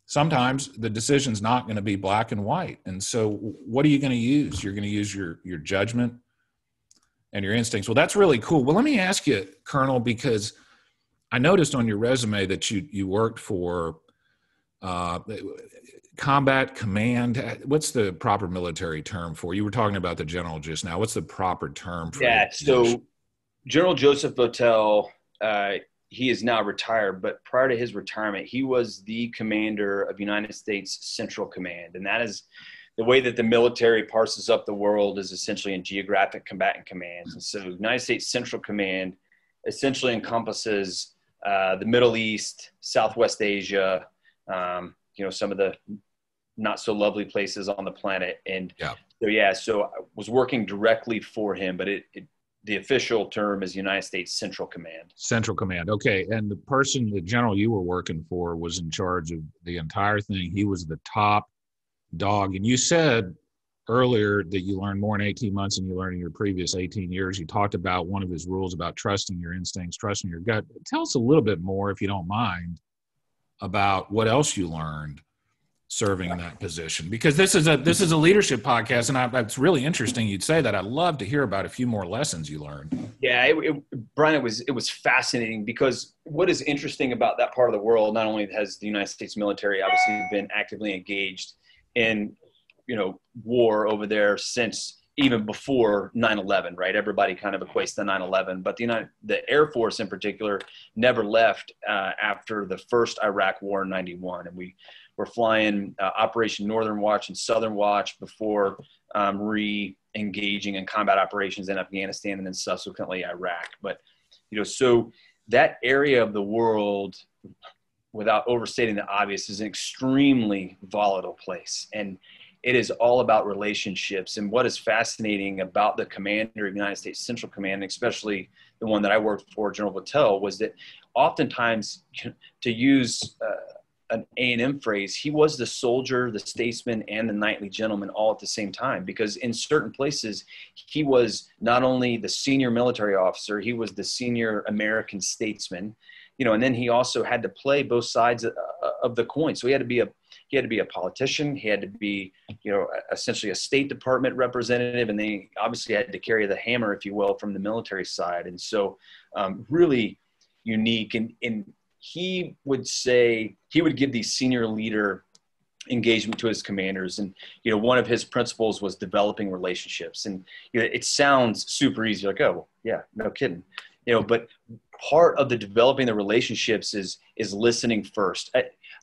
sometimes the decision's not going to be black and white. And so what are you going to use? You're going to use your judgment and your instincts. Well, that's really cool. Well, let me ask you, Colonel, because I noticed on your resume that you worked for combat command. What's the proper military term for? You were talking about the general just now. What's the proper term for? Yeah, so General Joseph Votel, he is now retired, but prior to his retirement, he was the commander of United States Central Command. And that is the way that the military parses up the world, is essentially in geographic combatant commands. And so United States Central Command essentially encompasses the Middle East, Southwest Asia, you know, some of the not so lovely places on the planet. And so I was working directly for him, but the official term is United States Central Command. Central Command. Okay. And the general you were working for was in charge of the entire thing. He was the top dog. And you said earlier that you learned more in 18 months than you learned in your previous 18 years. You talked about one of his rules about trusting your instincts, trusting your gut. Tell us a little bit more, if you don't mind, about what else you learned serving in that position, because this is a leadership podcast, and it's really interesting you'd say that. I'd love to hear about a few more lessons you learned. Yeah, Brian, it was fascinating, because what is interesting about that part of the world, not only has the United States military obviously been actively engaged in, you know, war over there since even before 9/11, right? Everybody kind of equates to 9/11, but the Air Force in particular never left after the first Iraq War in 91. And we were flying Operation Northern Watch and Southern Watch before re-engaging in combat operations in Afghanistan and then subsequently Iraq. But, you know, so that area of the world, without overstating the obvious, is an extremely volatile place. And it is all about relationships. And what is fascinating about the commander of the United States Central Command, especially the one that I worked for, General Votel, was that oftentimes, to use an A&M phrase, he was the soldier, the statesman, and the knightly gentleman all at the same time. Because in certain places, he was not only the senior military officer, he was the senior American statesman, you know, and then he also had to play both sides of the coin. So he had to be a politician. He had to be, you know, essentially a State Department representative, and they obviously had to carry the hammer, if you will, from the military side. And so really unique. And he would give these senior leader engagement to his commanders. And, you know, one of his principles was developing relationships. And, you know, it sounds super easy, like, oh, yeah, no kidding. You know, but part of the developing the relationships is listening first.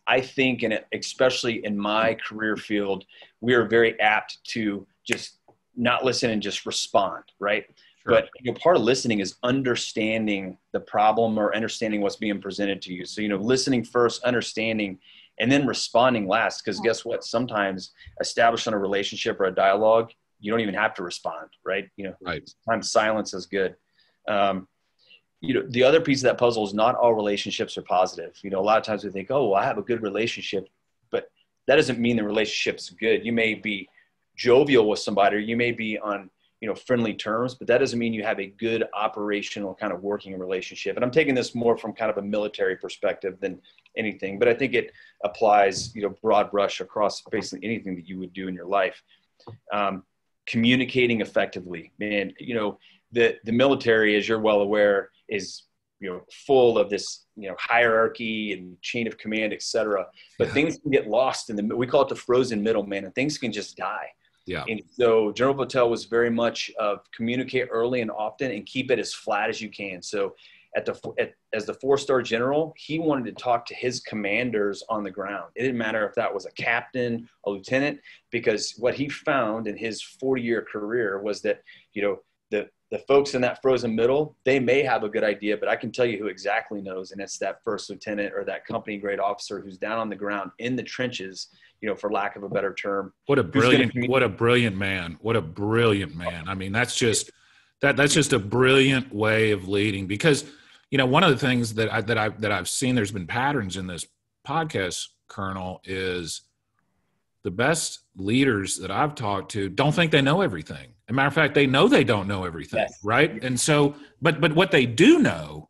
I think, and especially in my career field, we are very apt to just not listen and just respond, right? Sure. But, you know, part of listening is understanding the problem or understanding what's being presented to you. So, you know, listening first, understanding, and then responding last. Because guess what? Sometimes establishing a relationship or a dialogue, you don't even have to respond, right? You know, right. Sometimes silence is good. You know, the other piece of that puzzle is not all relationships are positive. You know, a lot of times we think, oh, well, I have a good relationship, but that doesn't mean the relationship's good. You may be jovial with somebody, or you may be on, you know, friendly terms, but that doesn't mean you have a good operational kind of working relationship. And I'm taking this more from kind of a military perspective than anything, but I think it applies, you know, broad brush across basically anything that you would do in your life. Communicating effectively, man, you know, the military, as you're well aware, is, full of this, hierarchy and chain of command, et cetera. But things can get lost we call it the frozen middle, man, and things can just die. Yeah. And so General Votel was very much of communicate early and often and keep it as flat as you can. So as the 4-star general, he wanted to talk to his commanders on the ground. It didn't matter if that was a captain, a lieutenant, because what he found in his 40-year career was that, the folks in that frozen middle, they may have a good idea, but I can tell you who exactly knows. And it's that first lieutenant or that company grade officer who's down on the ground in the trenches, for lack of a better term. What a brilliant man. What a brilliant man. I mean, that's just a brilliant way of leading, because, one of the things that I've seen, there's been patterns in this podcast, Colonel, is the best leaders that I've talked to don't think they know everything. As a matter of fact, they know they don't know everything, yes. Right? And so, but what they do know,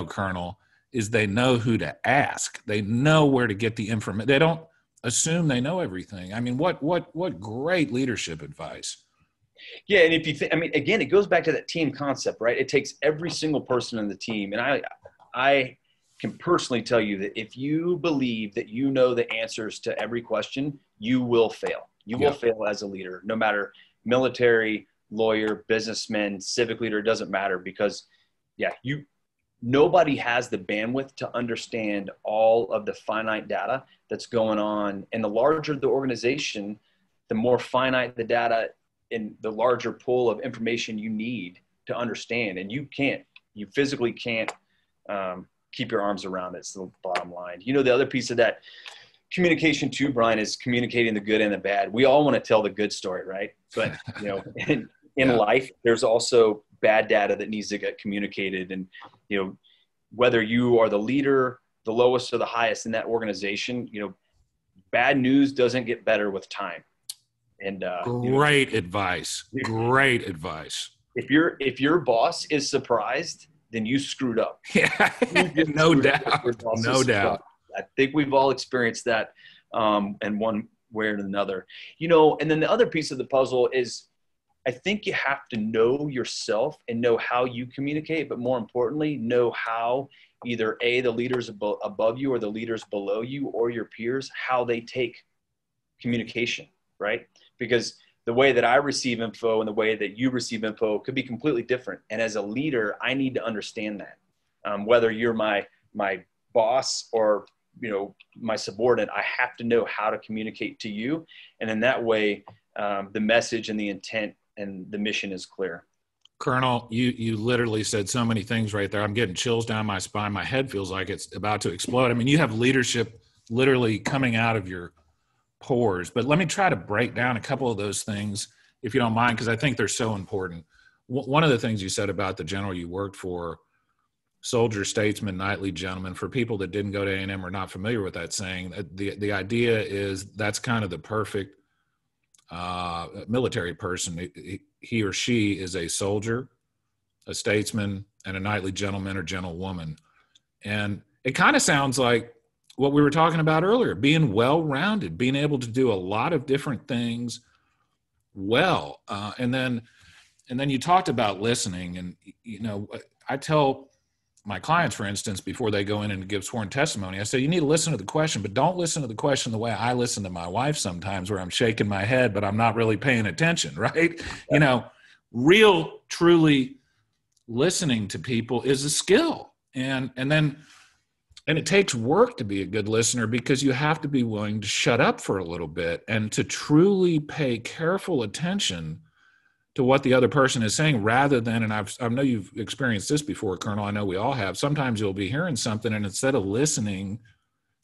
Colonel, is they know who to ask. They know where to get the information. They don't assume they know everything. I mean, what great leadership advice. Yeah, and if you think, again, it goes back to that team concept, right? It takes every single person on the team, and I can personally tell you that if you believe that you know the answers to every question, you will fail. You will fail as a leader, no matter military, lawyer, businessman, civic leader, it doesn't matter, because nobody has the bandwidth to understand all of the finite data that's going on. And the larger the organization, the more finite the data and the larger pool of information you need to understand. And you physically can't keep your arms around it. It's the bottom line. The other piece of that communication too, Brian, is communicating the good and the bad. We all want to tell the good story, right? But, in life, there's also bad data that needs to get communicated. And, whether you are the leader, the lowest or the highest in that organization, bad news doesn't get better with time. And great advice. If your boss is surprised, then you screwed up. Yeah, no doubt. I think we've all experienced that in one way or another. And then the other piece of the puzzle is, I think you have to know yourself and know how you communicate, but more importantly, know how either the leaders above you or the leaders below you or your peers, how they take communication, right? Because the way that I receive info and the way that you receive info could be completely different. And as a leader, I need to understand that. Whether you're my boss or, my subordinate, I have to know how to communicate to you. And in that way, the message and the intent and the mission is clear. Colonel, you literally said so many things right there. I'm getting chills down my spine. My head feels like it's about to explode. I mean, you have leadership literally coming out of your pores. But let me try to break down a couple of those things, if you don't mind, because I think they're so important. One of the things you said about the general you worked for, soldier, statesman, knightly gentleman, for people that didn't go to A&M or not familiar with that saying, the idea is that's kind of the perfect military person. He or she is a soldier, a statesman, and a knightly gentleman or gentlewoman. And it kind of sounds like what we were talking about earlier, being well-rounded, being able to do a lot of different things well. And then you talked about listening. And, I tell my clients, for instance, before they go in and give sworn testimony, I say, you need to listen to the question, but don't listen to the question the way I listen to my wife sometimes, where I'm shaking my head, but I'm not really paying attention, right? Yeah. Real, truly listening to people is a skill. And it takes work to be a good listener, because you have to be willing to shut up for a little bit and to truly pay careful attention to what the other person is saying, rather than, and I know you've experienced this before, Colonel, I know we all have, sometimes you'll be hearing something and instead of listening,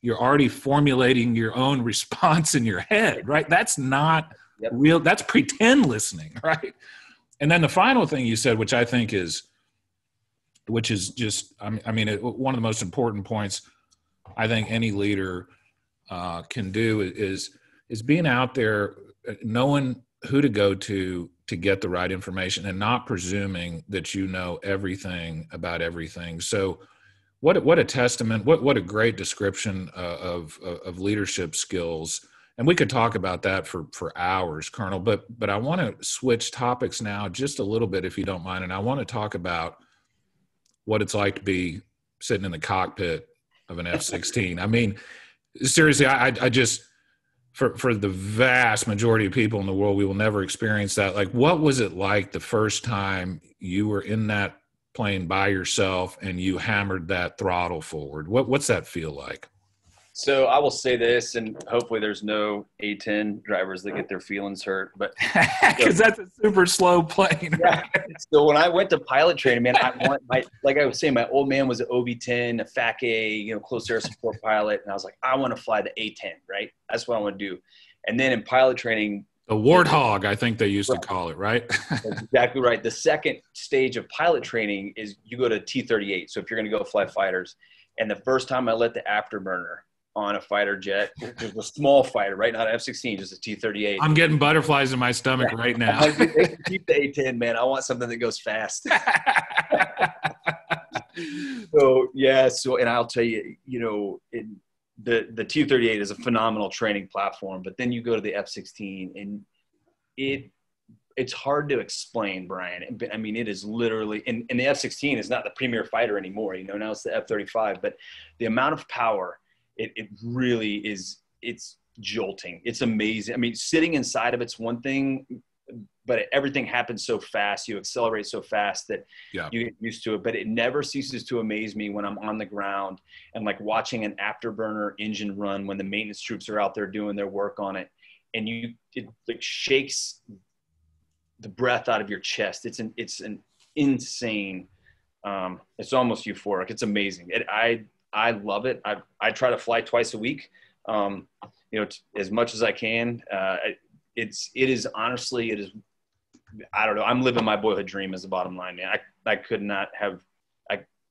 you're already formulating your own response in your head, right? That's not real, that's pretend listening, right? And then the final thing you said, which I think is, which is just, one of the most important points I think any leader can do is being out there, knowing who to go to get the right information, and not presuming that you know everything about everything. So what a testament, what a great description of leadership skills. And we could talk about that for hours, Colonel, but I want to switch topics now just a little bit, if you don't mind. And I want to talk about what it's like to be sitting in the cockpit of an F-16. I mean, seriously, I just, for the vast majority of people in the world, we will never experience that. Like, what was it like the first time you were in that plane by yourself and you hammered that throttle forward? What's that feel like? So I will say this, and hopefully there's no A-10 drivers that get their feelings hurt, but because that's a super slow plane. Yeah. So when I went to pilot training, man, like I was saying, my old man was an OB-10, a FAC-A, close air support pilot, and I was like, I want to fly the A-10, right? That's what I want to do. And then in pilot training, the Warthog, I think they used to call it, right? That's exactly right. The second stage of pilot training is you go to T-38. So if you're going to go fly fighters, and the first time I lit the afterburner on a fighter jet, it was a small fighter, right? Not an F-16, just a T-38. I'm getting butterflies in my stomach right now. Keep the A-10, man. I want something that goes fast. So, and I'll tell you, the T-38 is a phenomenal training platform, but then you go to the F-16 and it's hard to explain, Brian. I mean, it is literally, and the F-16 is not the premier fighter anymore, now it's the F-35, but the amount of power, it really is, it's jolting. It's amazing. I mean, sitting inside of it's one thing, but everything happens so fast. You accelerate so fast that you get used to it, but it never ceases to amaze me when I'm on the ground and like watching an afterburner engine run when the maintenance troops are out there doing their work on it. And it like shakes the breath out of your chest. It's an insane, it's almost euphoric. It's amazing. I love it. I try to fly twice a week, as much as I can. It is honestly, I don't know. I'm living my boyhood dream is the bottom line, man. I could not have,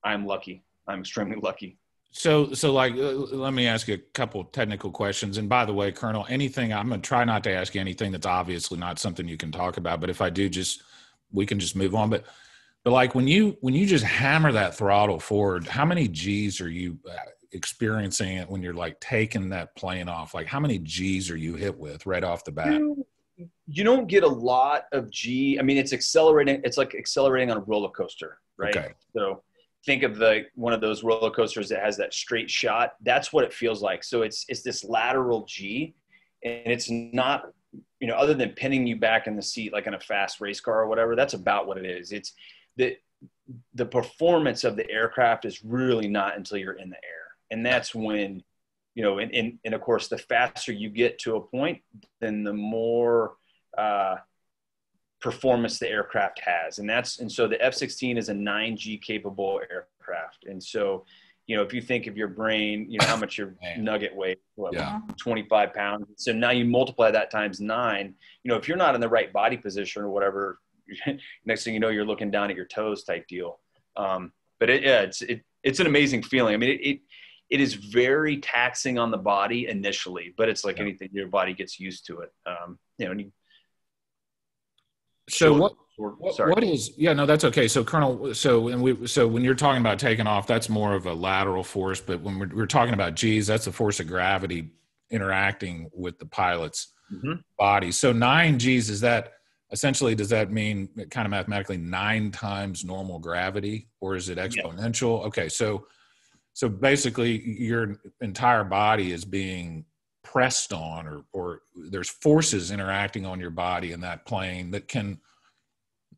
I'm lucky. I'm extremely lucky. So like, let me ask you a couple technical questions. And by the way, Colonel, I'm going to try not to ask you anything that's obviously not something you can talk about, but if I do, we can just move on. But like when you just hammer that throttle forward, how many G's are you experiencing it when you're like taking that plane off? Like how many G's are you hit with right off the bat? You don't get a lot of G. I mean, it's accelerating. It's like accelerating on a roller coaster, right? Okay. So think of one of those roller coasters that has that straight shot. That's what it feels like. So it's this lateral G, and it's not, other than pinning you back in the seat like in a fast race car or whatever. That's about what it is. It's the performance of the aircraft is really not until you're in the air. And that's when, and of course, the faster you get to a point, then the more performance the aircraft has. And so the F-16 is a 9G capable aircraft. And so, if you think of your brain, how much your nugget weighs, 25 pounds. So now you multiply that times 9, if you're not in the right body position or whatever, next thing you know, you're looking down at your toes type deal. But it's an amazing feeling. I mean, it is very taxing on the body initially, but it's like anything, your body gets used to it. What is, no, that's okay. So Colonel, when you're talking about taking off, that's more of a lateral force, but when we're talking about G's, that's the force of gravity interacting with the pilot's body. So 9 G's, is that, essentially, does that mean kind of mathematically 9 times normal gravity, or is it exponential? Yeah. Okay, so basically your entire body is being pressed on, or there's forces interacting on your body in that plane that can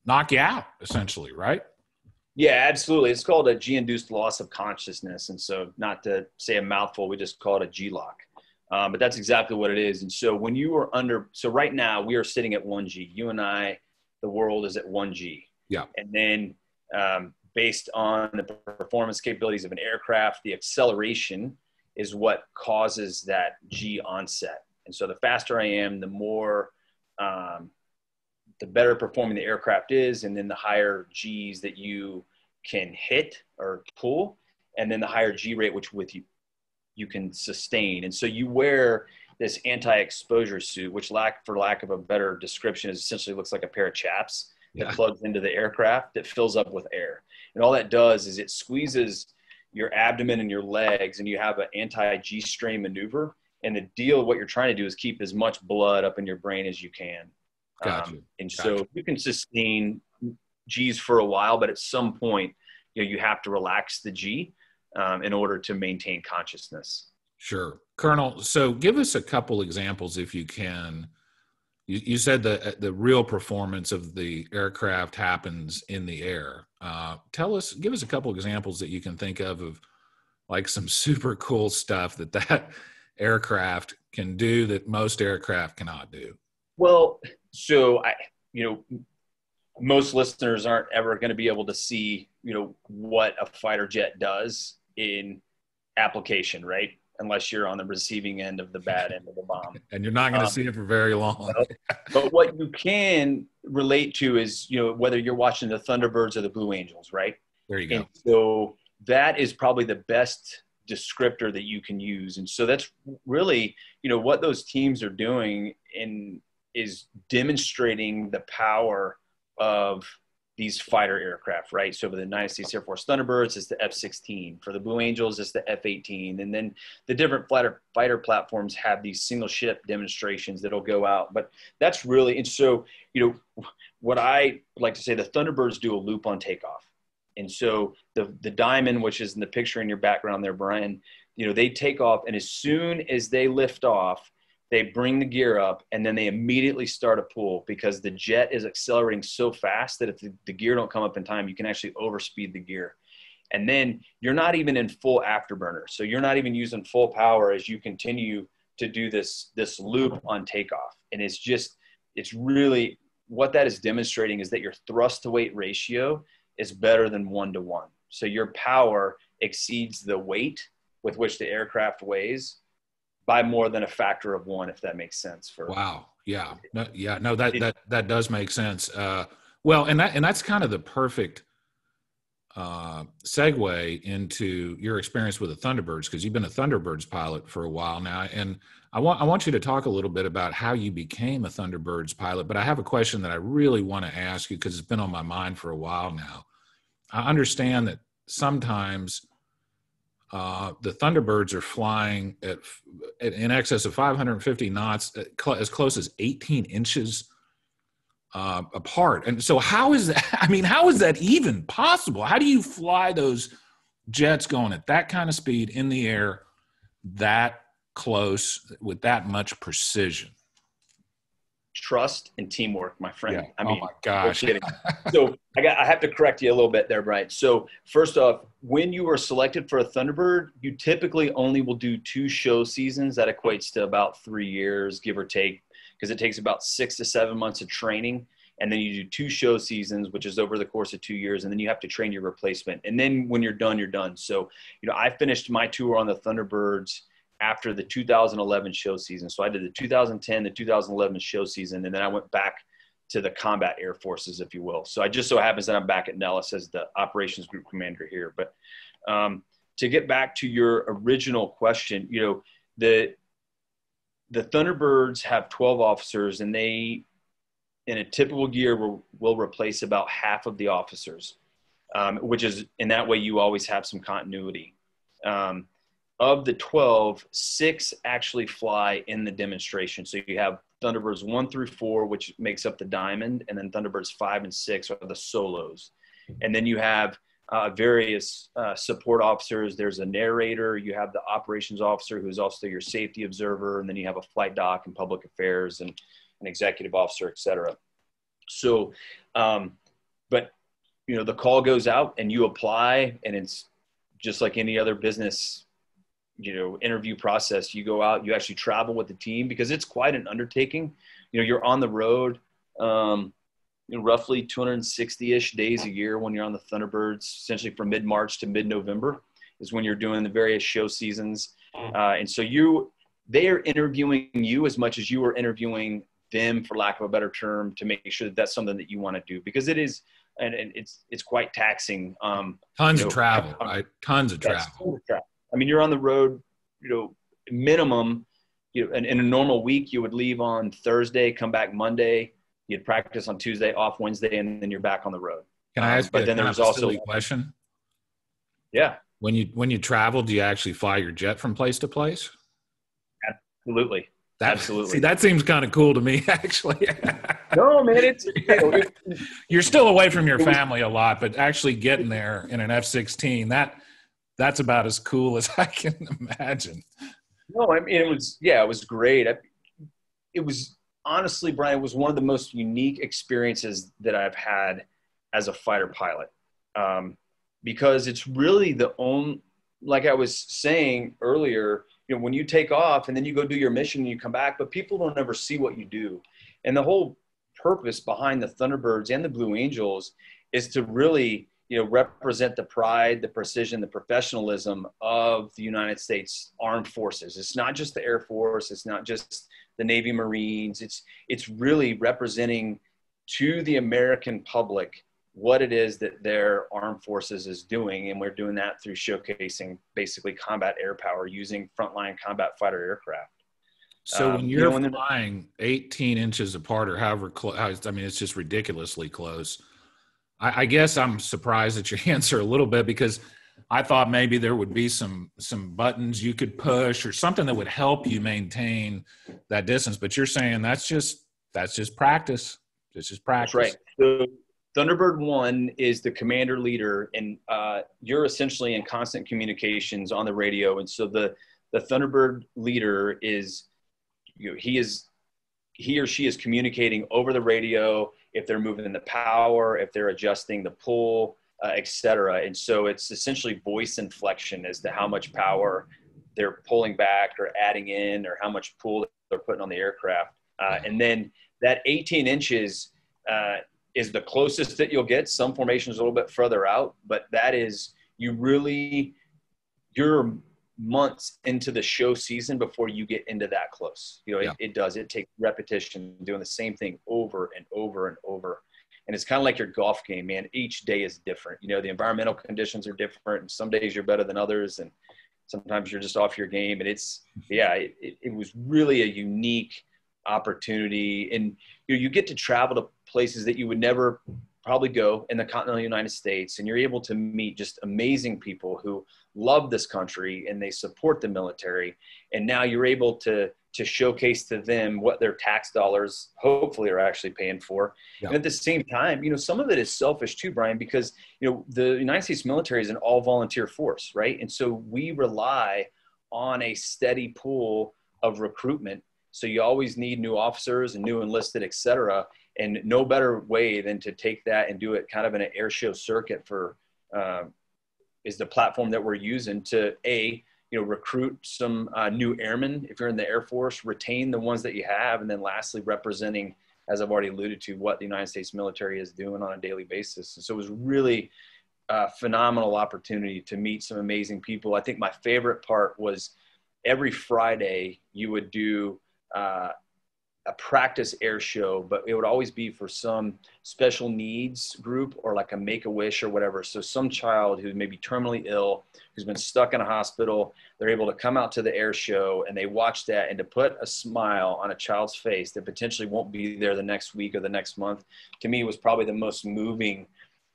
knock you out, essentially, right? Yeah, absolutely. It's called a G-induced loss of consciousness, and so not to say a mouthful, we just call it a G-lock. But that's exactly what it is. And so when you are so right now we are sitting at 1G. You and I, the world is at 1G. Yeah. And then based on the performance capabilities of an aircraft, the acceleration is what causes that G onset. And so the faster I am, the more, the better performing the aircraft is. And then the higher G's that you can hit or pull, and then the higher G rate, which you can sustain. And so you wear this anti-exposure suit, which for lack of a better description, is essentially looks like a pair of chaps that plugs into the aircraft that fills up with air. And all that does is it squeezes your abdomen and your legs, and you have an anti-G strain maneuver, And the deal, what you're trying to do is keep as much blood up in your brain as you can. Gotcha. So you can sustain G's for a while, but at some point, you have to relax the G in order to maintain consciousness. Sure. Colonel, so give us a couple examples if you can. You said the real performance of the aircraft happens in the air. Give us a couple examples that you can think of like some super cool stuff that aircraft can do that most aircraft cannot do. Well, so most listeners aren't ever going to be able to see, what a fighter jet does in application, right? Unless you're on the receiving end of the bad end of the bomb. And you're not going to see it for very long. But what you can relate to is, whether you're watching the Thunderbirds or the Blue Angels, right? There you go. And so that is probably the best descriptor that you can use. And so that's really, what those teams are doing is demonstrating the power of these fighter aircraft, right? So for the United States Air Force Thunderbirds, it's the F-16. For the Blue Angels, it's the F-18. And then the different fighter platforms have these single ship demonstrations that'll go out. But that's really, and so, what I like to say, the Thunderbirds do a loop on takeoff. And so the diamond, which is in the picture in your background there, Brian, they take off, and as soon as they lift off, they bring the gear up, and then they immediately start a pull because the jet is accelerating so fast that if the gear don't come up in time, you can actually overspeed the gear. And then you're not even in full afterburner. So you're not even using full power as you continue to do this loop on takeoff. And it's really what that is demonstrating is that your thrust to weight ratio is better than 1-to-1. So your power exceeds the weight with which the aircraft weighs by more than a factor of 1, if that makes sense. Wow. Yeah. No, that does make sense. Well, and that's kind of the perfect segue into your experience with the Thunderbirds, because you've been a Thunderbirds pilot for a while now. And I want you to talk a little bit about how you became a Thunderbirds pilot. But I have a question that I really want to ask you because it's been on my mind for a while now. I understand that sometimes the Thunderbirds are flying in excess of 550 knots, as close as 18 inches apart. And so how is that? I mean, how is that even possible? How do you fly those jets going at that kind of speed in the air, that close, with that much precision? Trust and teamwork, my friend. Yeah. Oh my gosh. So I have to correct you a little bit there, Brian. So first off, when you are selected for a Thunderbird, you typically only will do 2 show seasons. That equates to about 3 years, give or take, because it takes about 6 to 7 months of training. And then you do 2 show seasons, which is over the course of 2 years. And then you have to train your replacement. And then when you're done, you're done. So, I finished my tour on the Thunderbirds after the 2011 show season. So I did the 2010, the 2011 show season, and then I went back to the combat air forces, if you will. So I just so happens that I'm back at Nellis as the operations group commander here. But to get back to your original question, the Thunderbirds have 12 officers, and they, in a typical year, will replace about half of the officers, which is, in that way, you always have some continuity. Of the 12, 6 actually fly in the demonstration. So you have Thunderbirds 1 through 4, which makes up the diamond, and then Thunderbirds 5 and 6 are the solos. And then you have various support officers. There's a narrator. You have the operations officer, who's also your safety observer, and then you have a flight doc and public affairs and an executive officer, et cetera. So, but the call goes out and you apply, and it's just like any other business interview process. You go out, you actually travel with the team, because it's quite an undertaking. You're on the road roughly 260-ish days a year when you're on the Thunderbirds, essentially from mid-March to mid-November is when you're doing the various show seasons. And so they are interviewing you as much as you are interviewing them, for lack of a better term, to make sure that that's something that you want to do, because it is, and it's quite taxing. Tons of travel, right? Tons of travel. I mean, you're on the road, minimum, in a normal week, you would leave on Thursday, come back Monday, you'd practice on Tuesday, off Wednesday, and then you're back on the road. Can I ask you a silly question? Yeah. When you travel, do you actually fly your jet from place to place? Absolutely. Absolutely. See, that seems kind of cool to me, actually. No, man, You're still away from your family a lot, but actually getting there in an F-16, that's about as cool as I can imagine. No, I mean, it was great. It was honestly, Brian, it was one of the most unique experiences that I've had as a fighter pilot. Because it's really the only, like I was saying earlier, when you take off and then you go do your mission and you come back, but people don't ever see what you do. And the whole purpose behind the Thunderbirds and the Blue Angels is to really, represent the pride, the precision, the professionalism of the United States Armed Forces. It's not just the Air Force. It's not just the Navy Marines. It's really representing to the American public what it is that their armed forces is doing. And we're doing that through showcasing basically combat air power using frontline combat fighter aircraft. So when you're flying 18 inches apart or however close, I mean, it's just ridiculously close. I guess I'm surprised at your answer a little bit, because I thought maybe there would be some buttons you could push or something that would help you maintain that distance. But you're saying that's just practice. It's just practice. That's right. So Thunderbird 1 is the commander leader, and you're essentially in constant communications on the radio. And so the Thunderbird leader is, he or she is communicating over the radio if they're moving in the power, if they're adjusting the pull, et cetera. And so it's essentially voice inflection as to how much power they're pulling back or adding in, or how much pull they're putting on the aircraft. And then that 18 inches is the closest that you'll get. Some formations a little bit further out, but that is, you're months into the show season before you get into that close. It takes repetition, doing the same thing over and over and over. And it's kind of like your golf game, man. Each day is different. The environmental conditions are different, and some days you're better than others, and sometimes you're just off your game. And it was really a unique opportunity. And you get to travel to places that you would never probably go in the continental United States, and you're able to meet just amazing people who love this country and they support the military. And now you're able to showcase to them what their tax dollars hopefully are actually paying for. Yeah. And at the same time, some of it is selfish too, Brian, because the United States military is an all volunteer force, right? And so we rely on a steady pool of recruitment. So you always need new officers and new enlisted, et cetera. And no better way than to take that and do it kind of in an air show circuit is the platform that we're using to recruit some new airmen. If you're in the Air Force, retain the ones that you have. And then lastly, representing, as I've already alluded to, what the United States military is doing on a daily basis. And so it was really a phenomenal opportunity to meet some amazing people. I think my favorite part was every Friday you would do a practice air show, but it would always be for some special needs group or like a Make-A-Wish or whatever. So some child who may be terminally ill, who's been stuck in a hospital, they're able to come out to the air show and they watch that, and to put a smile on a child's face that potentially won't be there the next week or the next month, to me was probably the most moving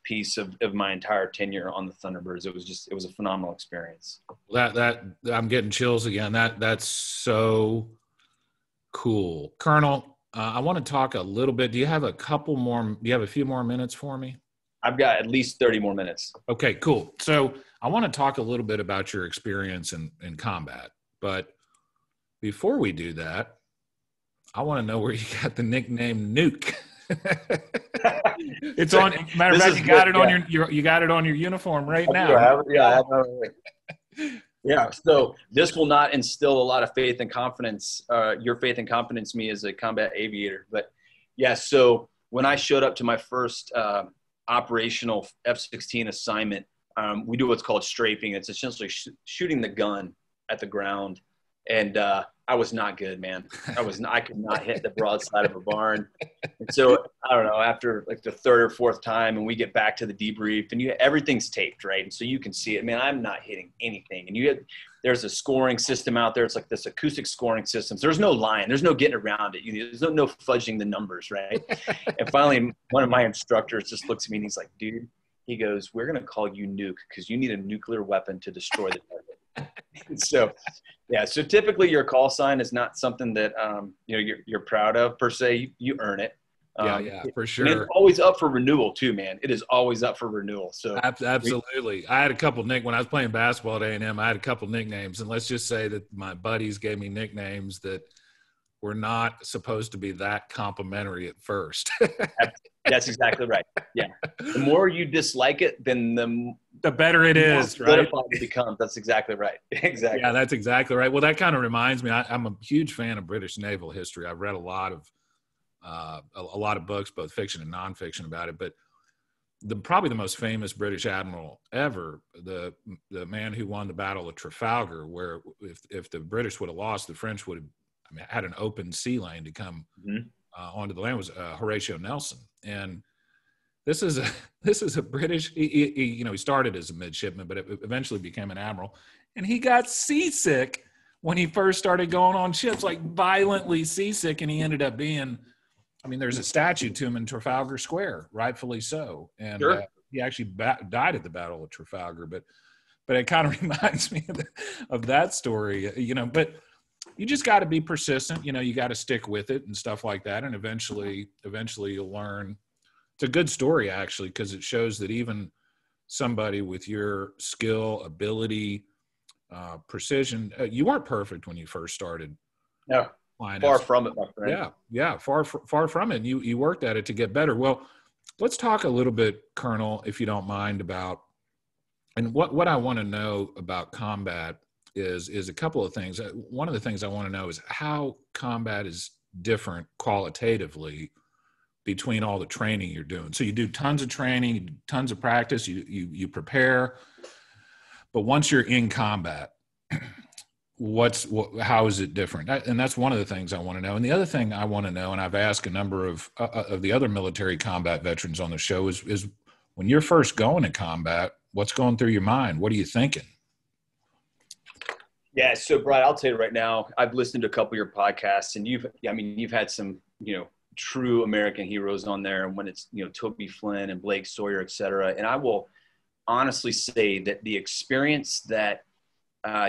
piece of my entire tenure on the Thunderbirds. It was a phenomenal experience. That I'm getting chills again. That's so cool. Colonel, I want to talk a little bit. Do you have a few more minutes for me? I've got at least 30 more minutes. Okay, cool. So I want to talk a little bit about your experience in combat. But before we do that, I want to know where you got the nickname Nuke. It's on. Matter of fact, you got it on your uniform right now. Yeah. So this will not instill a lot of faith and confidence, your faith and confidence in me as a combat aviator. But yeah, so when I showed up to my first operational F-16 assignment, we do what's called strafing. It's essentially shooting the gun at the ground. And I was not good, man. I could not hit the broadside of a barn. And so I don't know, after like the third or fourth time, and we get back to the debrief, and everything's taped, right? And so you can see it. Man, I'm not hitting anything. And there's a scoring system out there. It's like this acoustic scoring system. So there's no line. There's no getting around it. There's no fudging the numbers, right? And finally, one of my instructors just looks at me and he's like, dude, he goes, we're going to call you Nuke because you need a nuclear weapon to destroy the target. So, yeah. So typically your call sign is not something that, you're proud of per se. You earn it. Yeah, for And it's sure. always up for renewal too, man. It is always up for renewal. So Absolutely. I had a couple when I was playing basketball at A&M, I had a couple nicknames, and let's just say that my buddies gave me nicknames that were not supposed to be that complimentary at first. that's exactly right. Yeah. The more you dislike it, then the better it is, right? It becomes. That's exactly right. Exactly. Yeah, that's exactly right. Well, that kind of reminds me, I'm a huge fan of British naval history. I've read a lot of books, both fiction and nonfiction about it, but probably the most famous British admiral ever, the man who won the Battle of Trafalgar, where if the British would have lost, the French would have had an open sea lane to come onto the land, was Horatio Nelson. And this is a British, he started as a midshipman, but eventually became an admiral. And he got seasick when he first started going on ships, like violently seasick, and he ended up being, there's a statue to him in Trafalgar Square, rightfully so. And sure. He actually died at the Battle of Trafalgar. But it kind of reminds me of that story, But you just got to be persistent. You got to stick with it and stuff like that. And eventually you'll learn. It's a good story, actually, because it shows that even somebody with your skill, ability, precision, you weren't perfect when you first started. No. Far from it, my friend. Yeah, far from it. You worked at it to get better. Well, let's talk a little bit, Colonel, if you don't mind, about, and what I want to know about combat is a couple of things. One of the things I want to know is how combat is different qualitatively between all the training you're doing. So you do tons of training, you do tons of practice, you prepare, but once you're in combat, how is it different? And that's one of the things I want to know. And the other thing I want to know, and I've asked a number of the other military combat veterans on the show, is when you're first going to combat, what's going through your mind? What are you thinking? Yeah. So Brian, I'll tell you right now, I've listened to a couple of your podcasts, and you've had some, true American heroes on there. And when it's, Toby Flynn and Blake Sawyer, et cetera. And I will honestly say that the experience that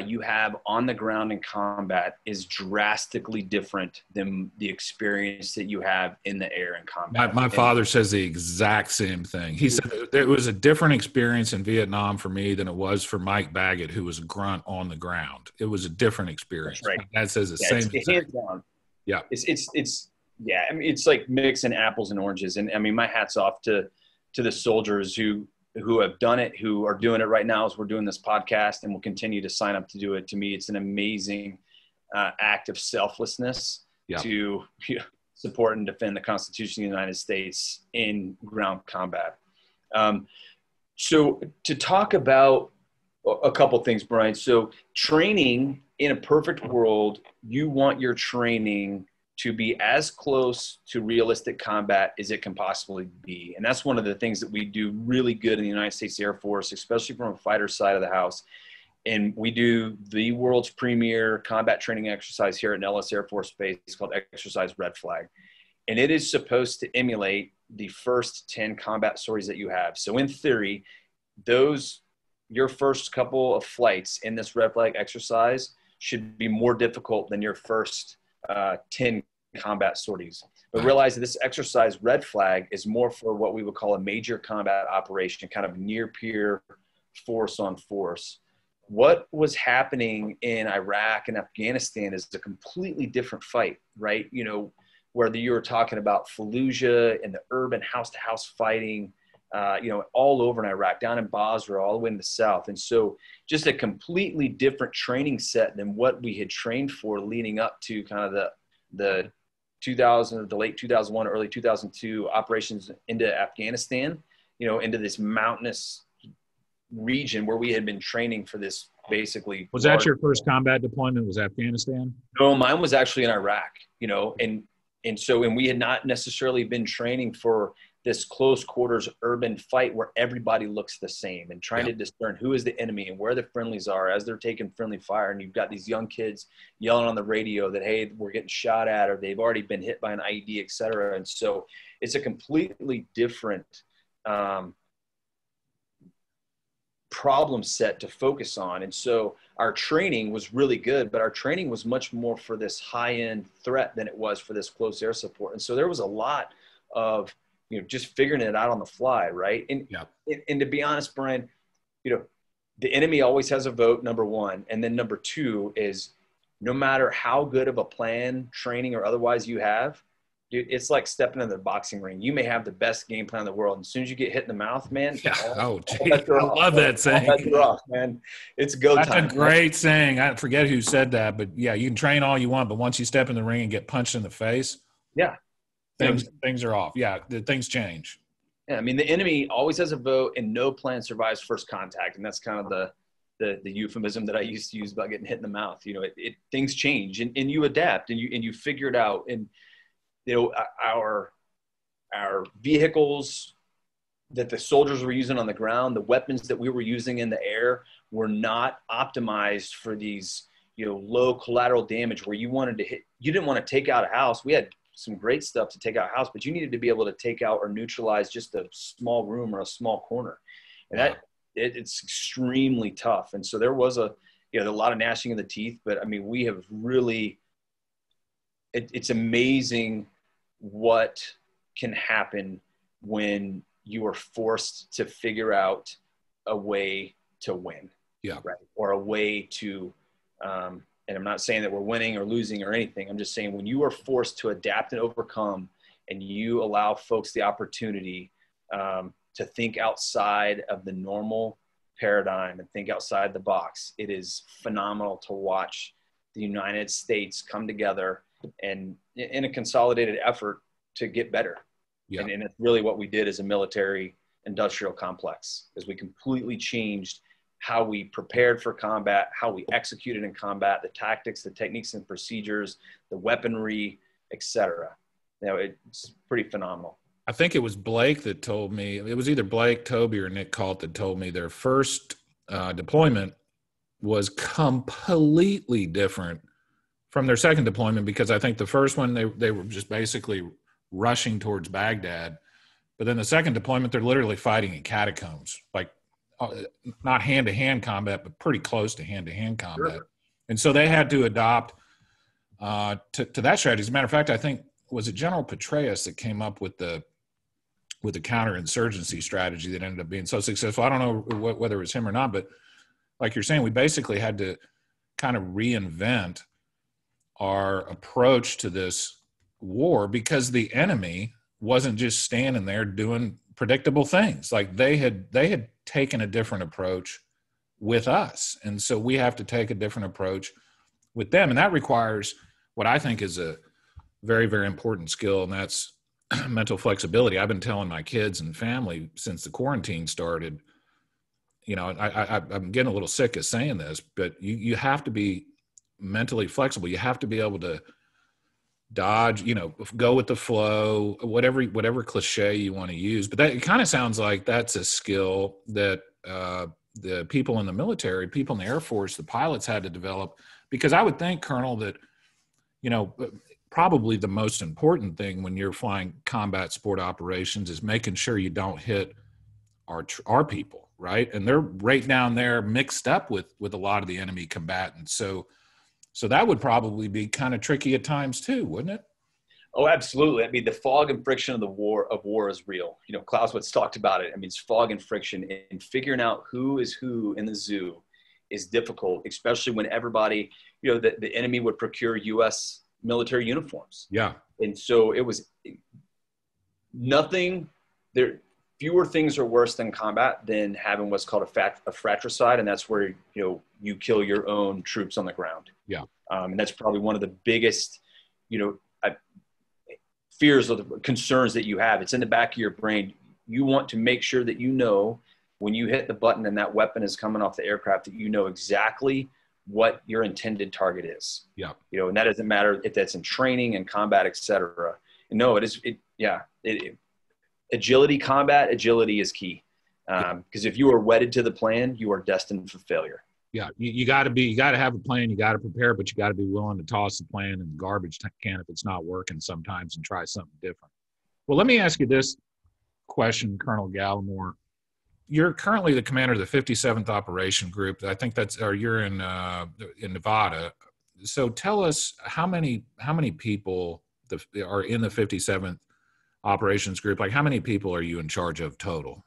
you have on the ground in combat is drastically different than the experience that you have in the air in combat. My father says the exact same thing. He said it was a different experience in Vietnam for me than it was for Mike Baggett, who was a grunt on the ground. It was a different experience. That's right. That says the same thing. Hands down. Yeah. It's it's like mixing apples and oranges. And my hat's off to the soldiers who have done it, who are doing it right now as we're doing this podcast, and will continue to sign up to do it. To me, it's an amazing act of selflessness to support and defend the Constitution of the United States in ground combat. So to talk about a couple things, Brian. So training, in a perfect world, you want your training to be as close to realistic combat as it can possibly be. And that's one of the things that we do really good in the United States Air Force, especially from a fighter side of the house. And we do the world's premier combat training exercise here at Nellis Air Force Base. It's called Exercise Red Flag. And it is supposed to emulate the first 10 combat stories that you have. So in theory, your first couple of flights in this Red Flag exercise should be more difficult than your first 10 combat sorties. But realize that this exercise Red Flag is more for what we would call a major combat operation, kind of near peer force on force. What was happening in Iraq and Afghanistan is a completely different fight, right? Whether you were talking about Fallujah and the urban house-to-house fighting, all over in Iraq, down in Basra, all the way in the south. And so just a completely different training set than what we had trained for leading up to kind of the late 2001, early 2002 operations into Afghanistan, into this mountainous region where we had been training for this basically. Was that your first combat deployment, was Afghanistan? No, mine was actually in Iraq, and we had not necessarily been training for this close quarters urban fight where everybody looks the same, and trying to discern who is the enemy and where the friendlies are as they're taking friendly fire. And you've got these young kids yelling on the radio that, hey, we're getting shot at, or they've already been hit by an IED, et cetera. And so it's a completely different problem set to focus on. And so our training was really good, but our training was much more for this high-end threat than it was for this close air support. And so there was a lot of, just figuring it out on the fly, right? And to be honest, Brian, the enemy always has a vote, number one. And then number two is, no matter how good of a plan, training, or otherwise you have, dude, it's like stepping into the boxing ring. You may have the best game plan in the world, and as soon as you get hit in the mouth, man, I love that saying. Off, man. It's go time. That's a great saying. I forget who said that, but yeah, you can train all you want, but once you step in the ring and get punched in the face, things are off. Yeah, things change. Yeah, I mean, the enemy always has a vote, and no plan survives first contact, and that's kind of the euphemism that I used to use about getting hit in the mouth. Things change, and you adapt, and you figure it out. And our vehicles that the soldiers were using on the ground, the weapons that we were using in the air, were not optimized for these low collateral damage where you didn't want to take out a house. We had some great stuff to take out a house, but you needed to be able to take out or neutralize just a small room or a small corner, and it's extremely tough. And so there was a lot of gnashing of the teeth, but I mean, we have really, it's amazing what can happen when you are forced to figure out a way to win. Yeah. Right. Or a way to, and I'm not saying that we're winning or losing or anything. I'm just saying when you are forced to adapt and overcome, and you allow folks the opportunity to think outside of the normal paradigm and think outside the box, it is phenomenal to watch the United States come together and in a consolidated effort to get better. Yeah. And it's really what we did as a military industrial complex, is we completely changed how we prepared for combat, how we executed in combat, the tactics, the techniques and procedures, the weaponry, etc. It's pretty phenomenal. I think it was Blake that told me, it was either Blake, Toby, or Nick Calt that told me their first deployment was completely different from their second deployment, because I think the first one, they were just basically rushing towards Baghdad. But then the second deployment, they're literally fighting in catacombs, like not hand-to-hand combat, but pretty close to hand-to-hand combat. Sure. And so they had to adopt to that strategy. As a matter of fact, I think, was it General Petraeus that came up with the counterinsurgency strategy that ended up being so successful? I don't know whether it was him or not, but like you're saying, we basically had to kind of reinvent our approach to this war, because the enemy wasn't just standing there doing predictable things. Like they had taken a different approach with us. And so we have to take a different approach with them. And that requires what I think is a very, very important skill, and that's mental flexibility. I've been telling my kids and family since the quarantine started, I'm getting a little sick of saying this, but you have to be mentally flexible. You have to be able to dodge, go with the flow, whatever cliche you want to use. But it kind of sounds like that's a skill that the people in the military, people in the Air Force, the pilots had to develop, because I would think, Colonel, that, probably the most important thing when you're flying combat support operations is making sure you don't hit our people, right? And they're right down there mixed up with a lot of the enemy combatants. So that would probably be kind of tricky at times too, wouldn't it? Oh, absolutely. I mean, the fog and friction of war is real. Clausewitz talked about it. I mean, it's fog and friction, and figuring out who is who in the zoo is difficult, especially when everybody, the enemy would procure U.S. military uniforms. Yeah. And so it was fewer things are worse than combat than having what's called a fratricide. And that's where, you kill your own troops on the ground. Yeah. And that's probably one of the biggest, fears or the concerns that you have. It's in the back of your brain. You want to make sure that when you hit the button and that weapon is coming off the aircraft, that you know exactly what your intended target is. Yeah. And that doesn't matter if that's in training and combat, et cetera. No, it is. Combat agility is key. Because if you are wedded to the plan, you are destined for failure. Yeah. You got to have a plan. You got to prepare, but you got to be willing to toss the plan in the garbage can if it's not working sometimes, and try something different. Well, let me ask you this question, Colonel Gallemore. you're currently the commander of the 57th Operation Group. I think you're in Nevada. So tell us how many people are in the 57th Operations Group? Like, how many people are you in charge of total?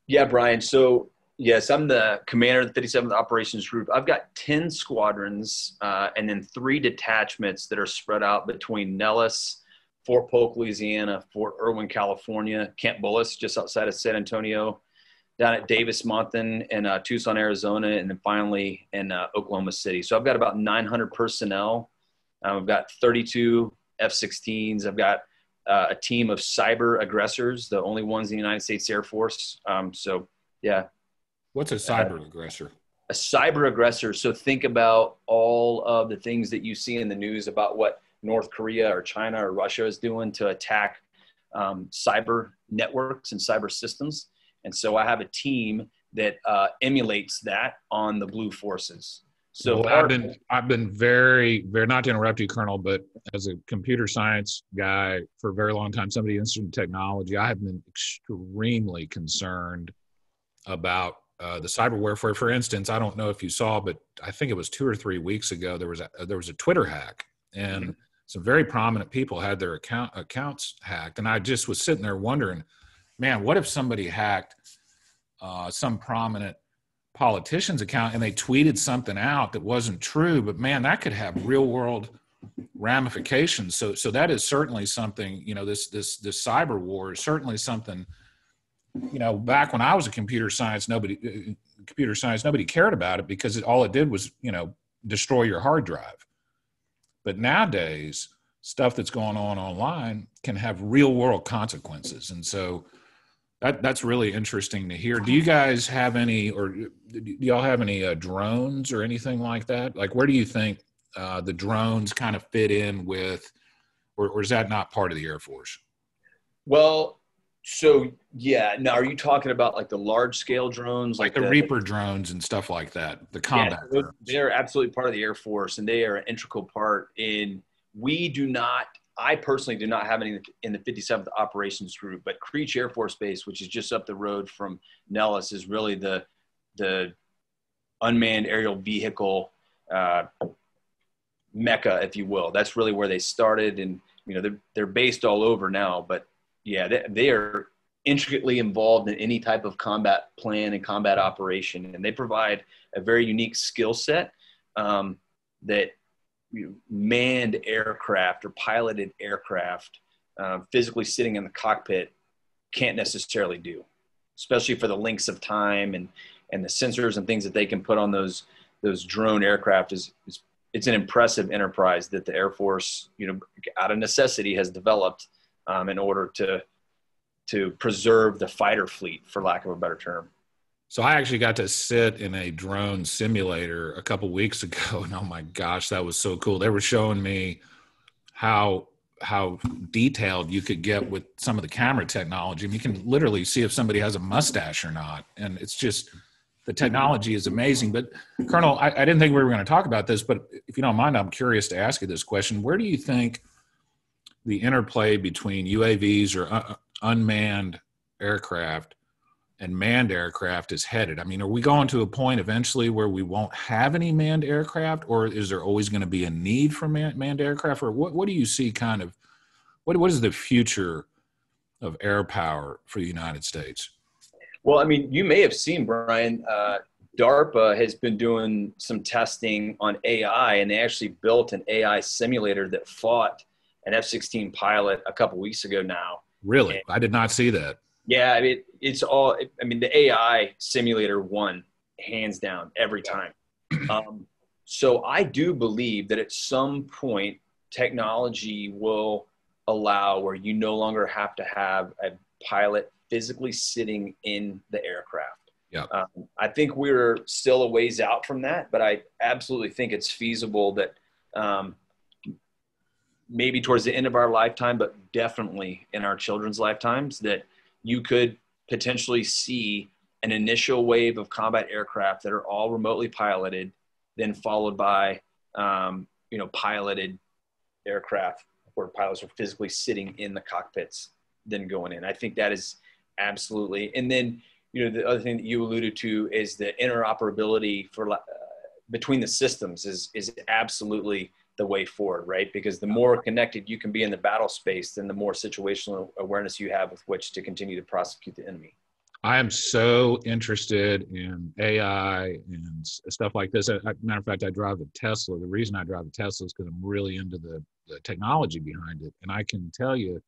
Yeah, Brian. So yes, I'm the commander of the 57th Operations Group. I've got 10 squadrons and then 3 detachments that are spread out between Nellis, Fort Polk, Louisiana, Fort Irwin, California, Camp Bullis, just outside of San Antonio, down at Davis-Monthan in Tucson, Arizona, and then finally in Oklahoma City. So I've got about 900 personnel. I've got 32 F-16s. I've got a team of cyber aggressors, the only ones in the United States Air Force. So, yeah. What's a cyber aggressor? A cyber aggressor. So think about all of the things that you see in the news about what North Korea or China or Russia is doing to attack cyber networks and cyber systems. And so I have a team that emulates that on the Blue Forces. So well, I've been very, very, not to interrupt you, Colonel, but as a computer science guy for a very long time, somebody interested in technology, I have been extremely concerned about the cyber warfare. For instance, I don't know if you saw, but I think it was 2 or 3 weeks ago, there was a Twitter hack, and some very prominent people had their accounts hacked. And I just was sitting there wondering, man, what if somebody hacked some prominent politician's account and they tweeted something out that wasn't true, but man, that could have real world ramifications. So that is certainly something, this cyber war is certainly something, back when I was a computer science, nobody cared about it because all it did was, destroy your hard drive. But nowadays, stuff that's going on online can have real world consequences. And so that's really interesting to hear. Do you guys have any, or do y'all have any drones or anything like that? Like, where do you think the drones kind of fit in with, or is that not part of the Air Force? Well, so yeah. Now, are you talking about like the large scale drones? Like the Reaper drones and stuff like that, the combat drones? They're absolutely part of the Air Force, and they are an integral part in, I personally do not have any in the 57th Operations Group, but Creech Air Force Base, which is just up the road from Nellis, is really the unmanned aerial vehicle mecca, if you will. That's really where they started, and they're based all over now. But yeah, they are intricately involved in any type of combat plan and combat operation, and they provide a very unique skill set that manned aircraft or piloted aircraft physically sitting in the cockpit can't necessarily do, especially for the lengths of time and the sensors and things that they can put on those drone aircraft. It's an impressive enterprise that the Air Force, out of necessity, has developed in order to preserve the fighter fleet, for lack of a better term. So I actually got to sit in a drone simulator a couple weeks ago, and oh my gosh, that was so cool. They were showing me how detailed you could get with some of the camera technology. I mean, you can literally see if somebody has a mustache or not, and it's just, the technology is amazing. But Colonel, I didn't think we were going to talk about this, but if you don't mind, I'm curious to ask you this question. Where do you think the interplay between UAVs or unmanned aircraft and manned aircraft is headed? I mean, are we going to a point eventually where we won't have any manned aircraft, or is there always going to be a need for manned aircraft? Or what do you see kind of, what is the future of air power for the United States? Well, I mean, you may have seen, Brian, DARPA has been doing some testing on AI, and they actually built an AI simulator that fought an F-16 pilot a couple weeks ago now. Really? I did not see that. Yeah, I mean, the AI simulator won hands down every time. So I do believe that at some point technology will allow where you no longer have to have a pilot physically sitting in the aircraft. Yeah. I think we're still a ways out from that, but I absolutely think it's feasible that maybe towards the end of our lifetime, but definitely in our children's lifetimes, that you could potentially see an initial wave of combat aircraft that are all remotely piloted, then followed by, piloted aircraft where pilots are physically sitting in the cockpits, then going in. I think that is absolutely. And then, the other thing that you alluded to is the interoperability between the systems is absolutely the way forward, right? Because the more connected you can be in the battle space, then the more situational awareness you have with which to continue to prosecute the enemy. I am so interested in AI and stuff like this. Matter of fact, I drive a Tesla. The reason I drive a Tesla is because I'm really into the technology behind it. And I can tell you,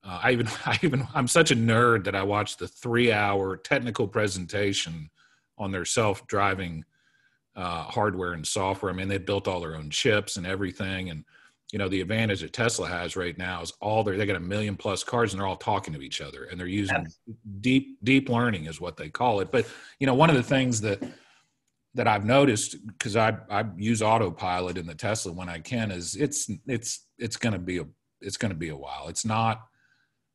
I'm such a nerd that I watched the 3-hour technical presentation on their self-driving hardware and software. I mean, they built all their own chips and everything. And, the advantage that Tesla has right now is they got 1 million plus cars and they're all talking to each other and they're using deep learning is what they call it. But, one of the things that I've noticed, because I use autopilot in the Tesla when I can, is it's going to be a while. It's not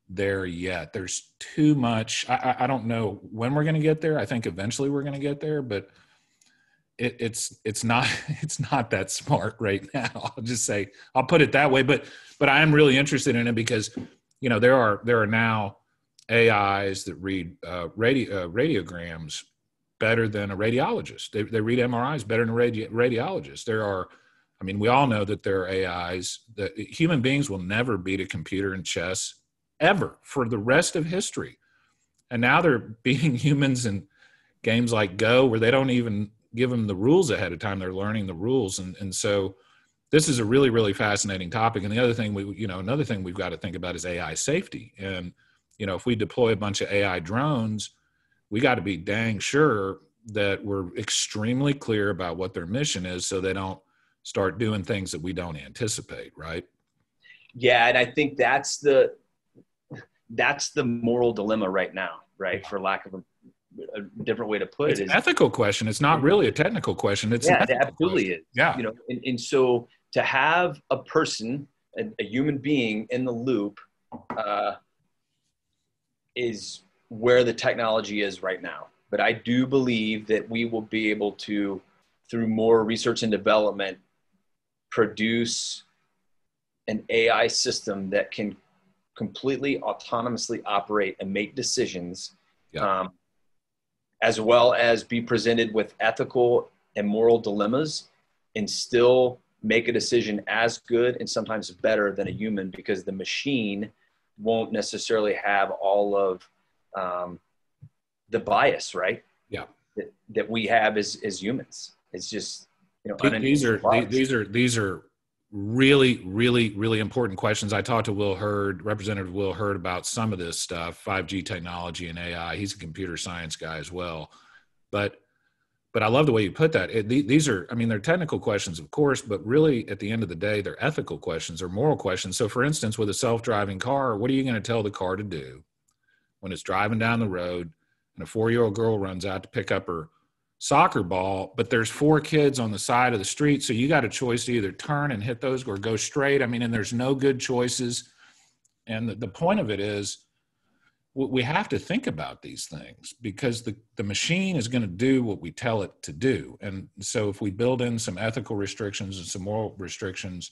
there yet. There's too much. I don't know when we're going to get there. I think eventually we're going to get there, but it's not that smart right now. I'll put it that way. But I am really interested in it because there are now AIs that read radiograms better than a radiologist. They read MRIs better than a radiologist. We all know that there are AIs that human beings will never beat a computer in chess ever for the rest of history. And now they're beating humans in games like Go where they don't even give them the rules ahead of time. They're learning the rules. And so this is a really, really fascinating topic. And the other thing another thing we've got to think about is AI safety. And, if we deploy a bunch of AI drones, we got to be dang sure that we're extremely clear about what their mission is so they don't start doing things that we don't anticipate, right? Yeah, and I think that's the moral dilemma right now, right? For lack of a different way to put it. It's an ethical question. It's not really a technical question. It absolutely question. is. Yeah. And so to have a person, a human being in the loop, is where the technology is right now. But I do believe that we will be able to, through more research and development, produce an AI system that can completely autonomously operate and make decisions, as well as be presented with ethical and moral dilemmas and still make a decision as good and sometimes better than a human, because the machine won't necessarily have all of the bias, right? Yeah. That we have as humans. It's just, these are really, really, really important questions. I talked to Representative Will Hurd, about some of this stuff, 5G technology and AI. He's a computer science guy as well. But I love the way you put that. These are, they're technical questions, of course, but really at the end of the day, they're ethical questions or moral questions. So for instance, with a self-driving car, what are you going to tell the car to do when it's driving down the road and a 4-year-old girl runs out to pick up her soccer ball, but there's 4 kids on the side of the street. So you got a choice to either turn and hit those or go straight. And there's no good choices. And the point of it is we have to think about these things because the machine is going to do what we tell it to do. And so if we build in some ethical restrictions and some moral restrictions,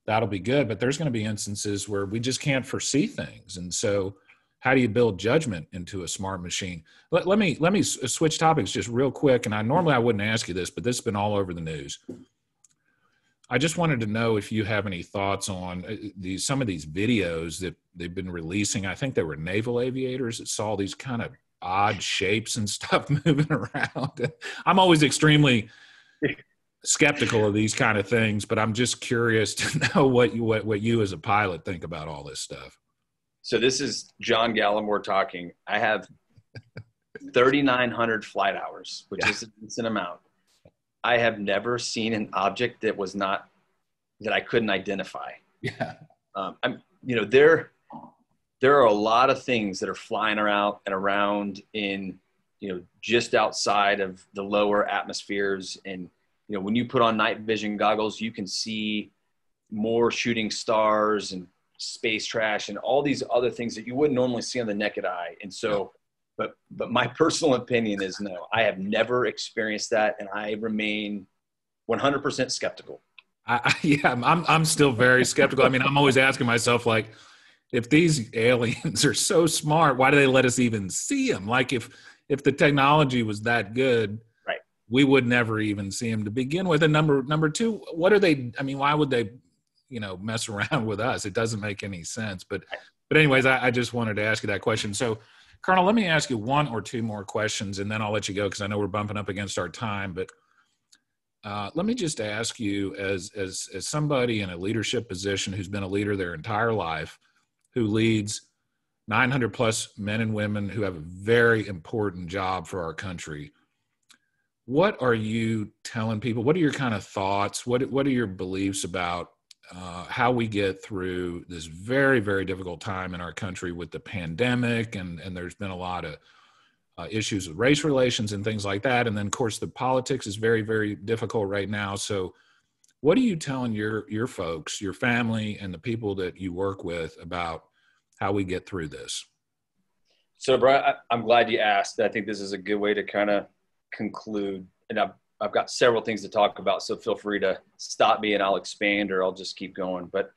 that'll be good. But there's going to be instances where we just can't foresee things. And so how do you build judgment into a smart machine? Let me switch topics just real quick. And normally I wouldn't ask you this, but this has been all over the news. I just wanted to know if you have any thoughts on some of these videos that they've been releasing. I think they were naval aviators that saw these kind of odd shapes and stuff moving around. I'm always extremely skeptical of these kind of things, but I'm just curious to know what you as a pilot think about all this stuff. So this is John Gallemore talking. I have 3,900 flight hours, which is a decent amount. I have never seen an object that I couldn't identify. Yeah. There are a lot of things that are flying around in, just outside of the lower atmospheres. And, when you put on night vision goggles, you can see more shooting stars and space trash and all these other things that you wouldn't normally see on the naked eye. And so, but my personal opinion is no, I have never experienced that. And I remain 100% skeptical. I'm still very skeptical. I'm always asking myself, like, if these aliens are so smart, why do they let us even see them? Like if the technology was that good, Right. we would never even see them to begin with. And number two, what are they? I mean, why would they, mess around with us? It doesn't make any sense. But anyways, I just wanted to ask you that question. So, Colonel, let me ask you one or two more questions, and then I'll let you go because I know we're bumping up against our time. But let me just ask you, as somebody in a leadership position who's been a leader their entire life, who leads 900 plus men and women who have a very important job for our country. What are you telling people? What are your kind of thoughts? What are your beliefs about how we get through this very, very difficult time in our country with the pandemic? And there's been a lot of issues with race relations and things like that. And then, of course, the politics is very, very difficult right now. So what are you telling your folks, your family, and the people that you work with about how we get through this? So, Brian, I'm glad you asked. I think this is a good way to kind of conclude. And I've got several things to talk about, so feel free to stop me and I'll expand or I'll just keep going. But,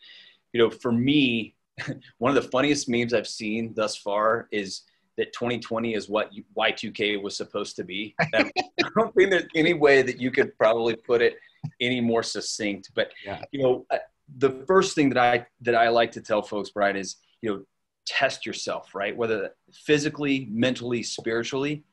for me, one of the funniest memes I've seen thus far is that 2020 is what Y2K was supposed to be. I don't think there's any way that you could probably put it any more succinct. But, the first thing that I like to tell folks, Brian, is, test yourself, right? Whether physically, mentally, spiritually,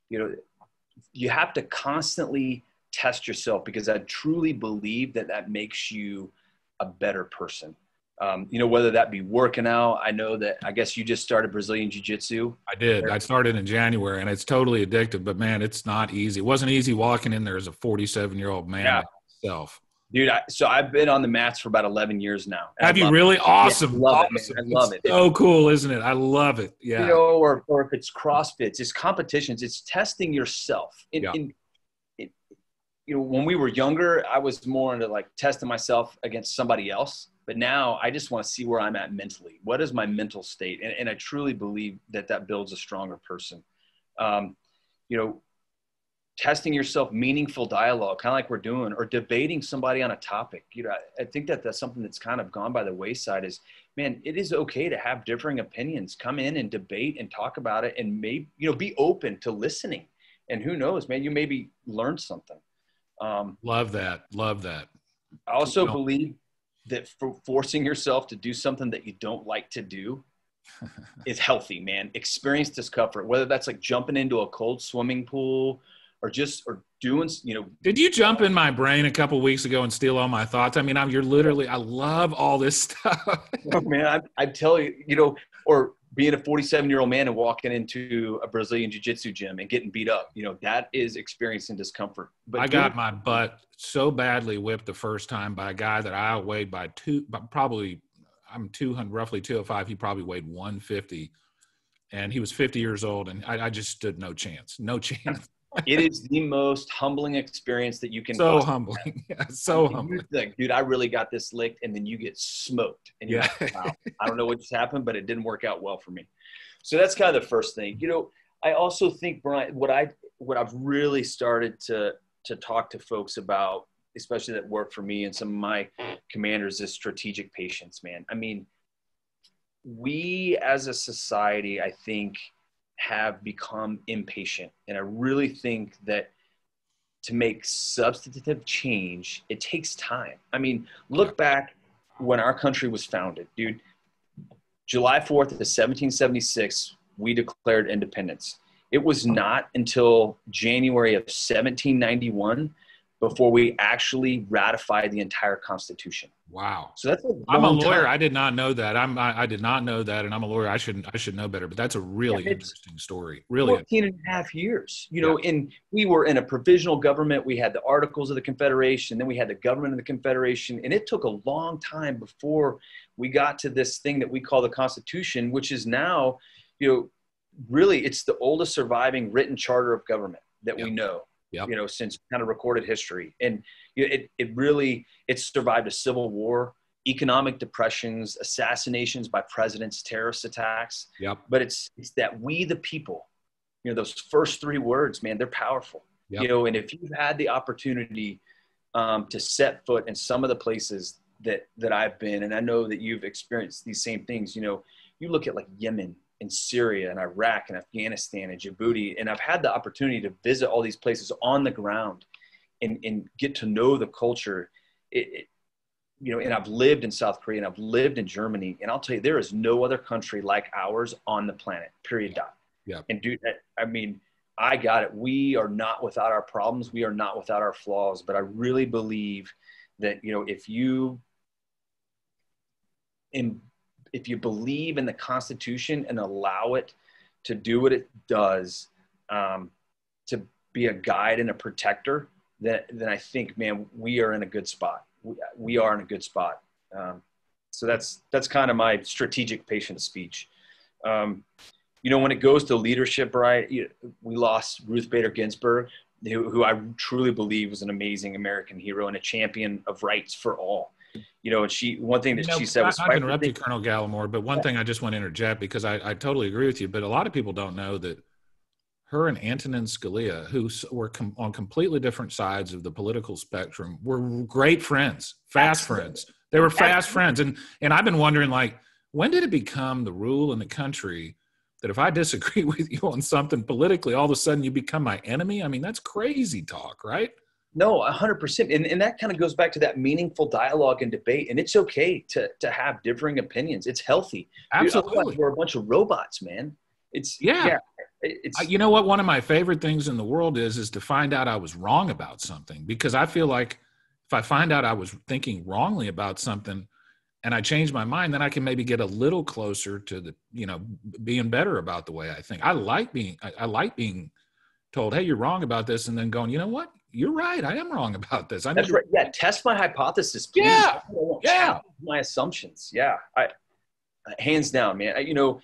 you have to constantly test yourself, because I truly believe that makes you a better person. Whether that be working out. I guess you just started Brazilian Jiu-Jitsu. I did. I started in January, and it's totally addictive, but man, it's not easy. It wasn't easy walking in there as a 47-year-old man like myself. Dude, so I've been on the mats for about 11 years now. Have you really? Awesome. Yeah, love awesome. It, man. I love it. So cool, isn't it? I love it. Yeah. Or if it's CrossFits, it's competitions, it's testing yourself. When we were younger, I was more into like testing myself against somebody else. But now I just want to see where I'm at mentally. What is my mental state? And I truly believe that builds a stronger person. Testing yourself, meaningful dialogue, kind of like we're doing, or debating somebody on a topic. I think that's something that's kind of gone by the wayside is, man, it is okay to have differing opinions. Come in and debate and talk about it, and maybe, be open to listening. And who knows, man, you maybe learn something. Love that. Love that. I also believe that forcing yourself to do something that you don't like to do is healthy, man. Experience discomfort, whether that's like jumping into a cold swimming pool or doing, Did you jump in my brain a couple of weeks ago and steal all my thoughts? I mean, I love all this stuff. Oh, man, I tell you, or being a 47-year-old man and walking into a Brazilian Jiu-Jitsu gym and getting beat up, that is experiencing discomfort. But I got my butt so badly whipped the first time by a guy that I outweighed by I'm 200, roughly 205. He probably weighed 150, and he was 50 years old, and I just stood no chance. It is the most humbling experience that you can. So humbling. Yeah, so humbling. You think, dude, I really got this licked, and then you get smoked. And you're like, wow, I don't know what just happened, but it didn't work out well for me. So that's kind of the first thing. I also think, Brian, what I've really started to talk to folks about, especially that work for me and some of my commanders, is strategic patience, man. I mean, we as a society, I think, have become impatient. And I really think that to make substantive change, it takes time. I mean, look back when our country was founded, dude. July 4th of 1776, we declared independence. It was not until January of 1791 before we actually ratified the entire Constitution. Wow. So that's I'm a lawyer. Time. I did not know that. I did not know that, and I'm a lawyer. I should know better, but that's a really interesting story. Really 14 and a half years. And we were in a provisional government. We had the Articles of the Confederation, then we had the government of the Confederation, and it took a long time before we got to this thing that we call the Constitution, which is now, really it's the oldest surviving written charter of government that we know. Yep. Since kind of recorded history. And it survived a civil war, economic depressions, assassinations by presidents, terrorist attacks. Yep. But it's that we, the people, those first three words, man, they're powerful. Yep. And if you've had the opportunity to set foot in some of the places that I've been, and I know that you've experienced these same things. You know, you look at like Yemen and Syria and Iraq and Afghanistan and Djibouti, and I've had the opportunity to visit all these places on the ground and get to know the culture. You know, and I've lived in South Korea and I've lived in Germany, and I'll tell you, there is no other country like ours on the planet, period. Yeah. And dude, I mean, I got it. We are not without our problems. We are not without our flaws, but I really believe that, you know, if you believe in the Constitution and allow it to do what it does, to be a guide and a protector, then I think, man, we are in a good spot. We are in a good spot. So that's kind of my strategic patient speech. You know, when it goes to leadership, right, we lost Ruth Bader Ginsburg, who I truly believe was an amazing American hero and a champion of rights for all. You know, and one thing that she said was, not to interrupt you, Colonel Gallemore, but one thing I just want to interject, because I totally agree with you, but a lot of people don't know that her and Antonin Scalia, who were on completely different sides of the political spectrum, were great friends, fast friends. They were fast friends. And I've been wondering, like, when did it become the rule in the country that if I disagree with you on something politically, all of a sudden you become my enemy? I mean, that's crazy talk, right? No, 100%. And that kind of goes back to that meaningful dialogue and debate. And it's okay to have differing opinions. It's healthy. Absolutely. Dude, we're a bunch of robots, man. You know what? One of my favorite things in the world is to find out I was wrong about something, because I feel like if I find out I was thinking wrongly about something and I change my mind, then I can maybe get a little closer to the, you know, being better about the way I think. I like being told, hey, you're wrong about this. And then going, you know what? You're right. I am wrong about this. That's right. Yeah. Test my hypothesis, please. Yeah. Challenge my assumptions. Yeah. Hands down, man. You know,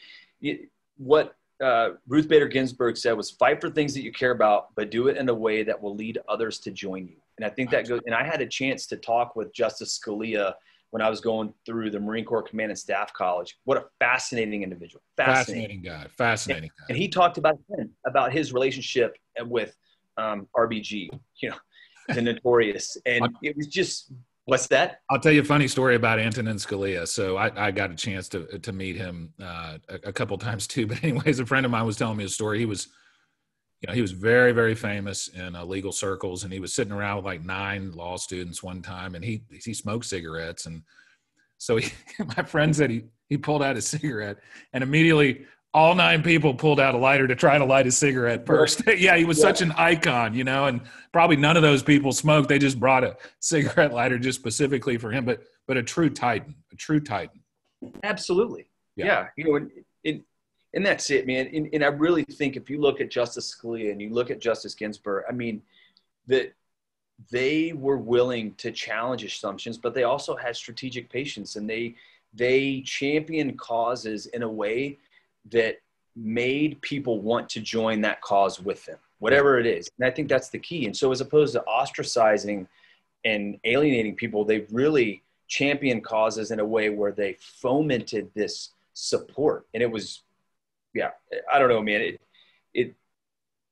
what Ruth Bader Ginsburg said was, fight for things that you care about, but do it in a way that will lead others to join you. And I think that goes, and I had a chance to talk with Justice Scalia when I was going through the Marine Corps Command and Staff College. What a fascinating individual. Fascinating guy. And he talked about his relationship with RBG, you know, the Notorious. And it was just, what's that? I'll tell you a funny story about Antonin Scalia. So I got a chance to meet him a couple times too. But anyways, a friend of mine was telling me a story. He was very, very famous in legal circles, and he was sitting around with like 9 law students one time, and he smoked cigarettes. And so my friend said he pulled out a cigarette, and immediately all 9 people pulled out a lighter to try to light a cigarette first. Yeah, he was such an icon, you know, and probably none of those people smoked. They just brought a cigarette lighter just specifically for him, but a true titan. Absolutely. Yeah. You know, and that's it, man. And I really think if you look at Justice Scalia and you look at Justice Ginsburg, I mean, that they were willing to challenge assumptions, but they also had strategic patience, and they championed causes in a way that made people want to join that cause with them, whatever it is. And I think that's the key. And so as opposed to ostracizing and alienating people, they've really championed causes in a way where they fomented this support. And it was, I don't know, man, it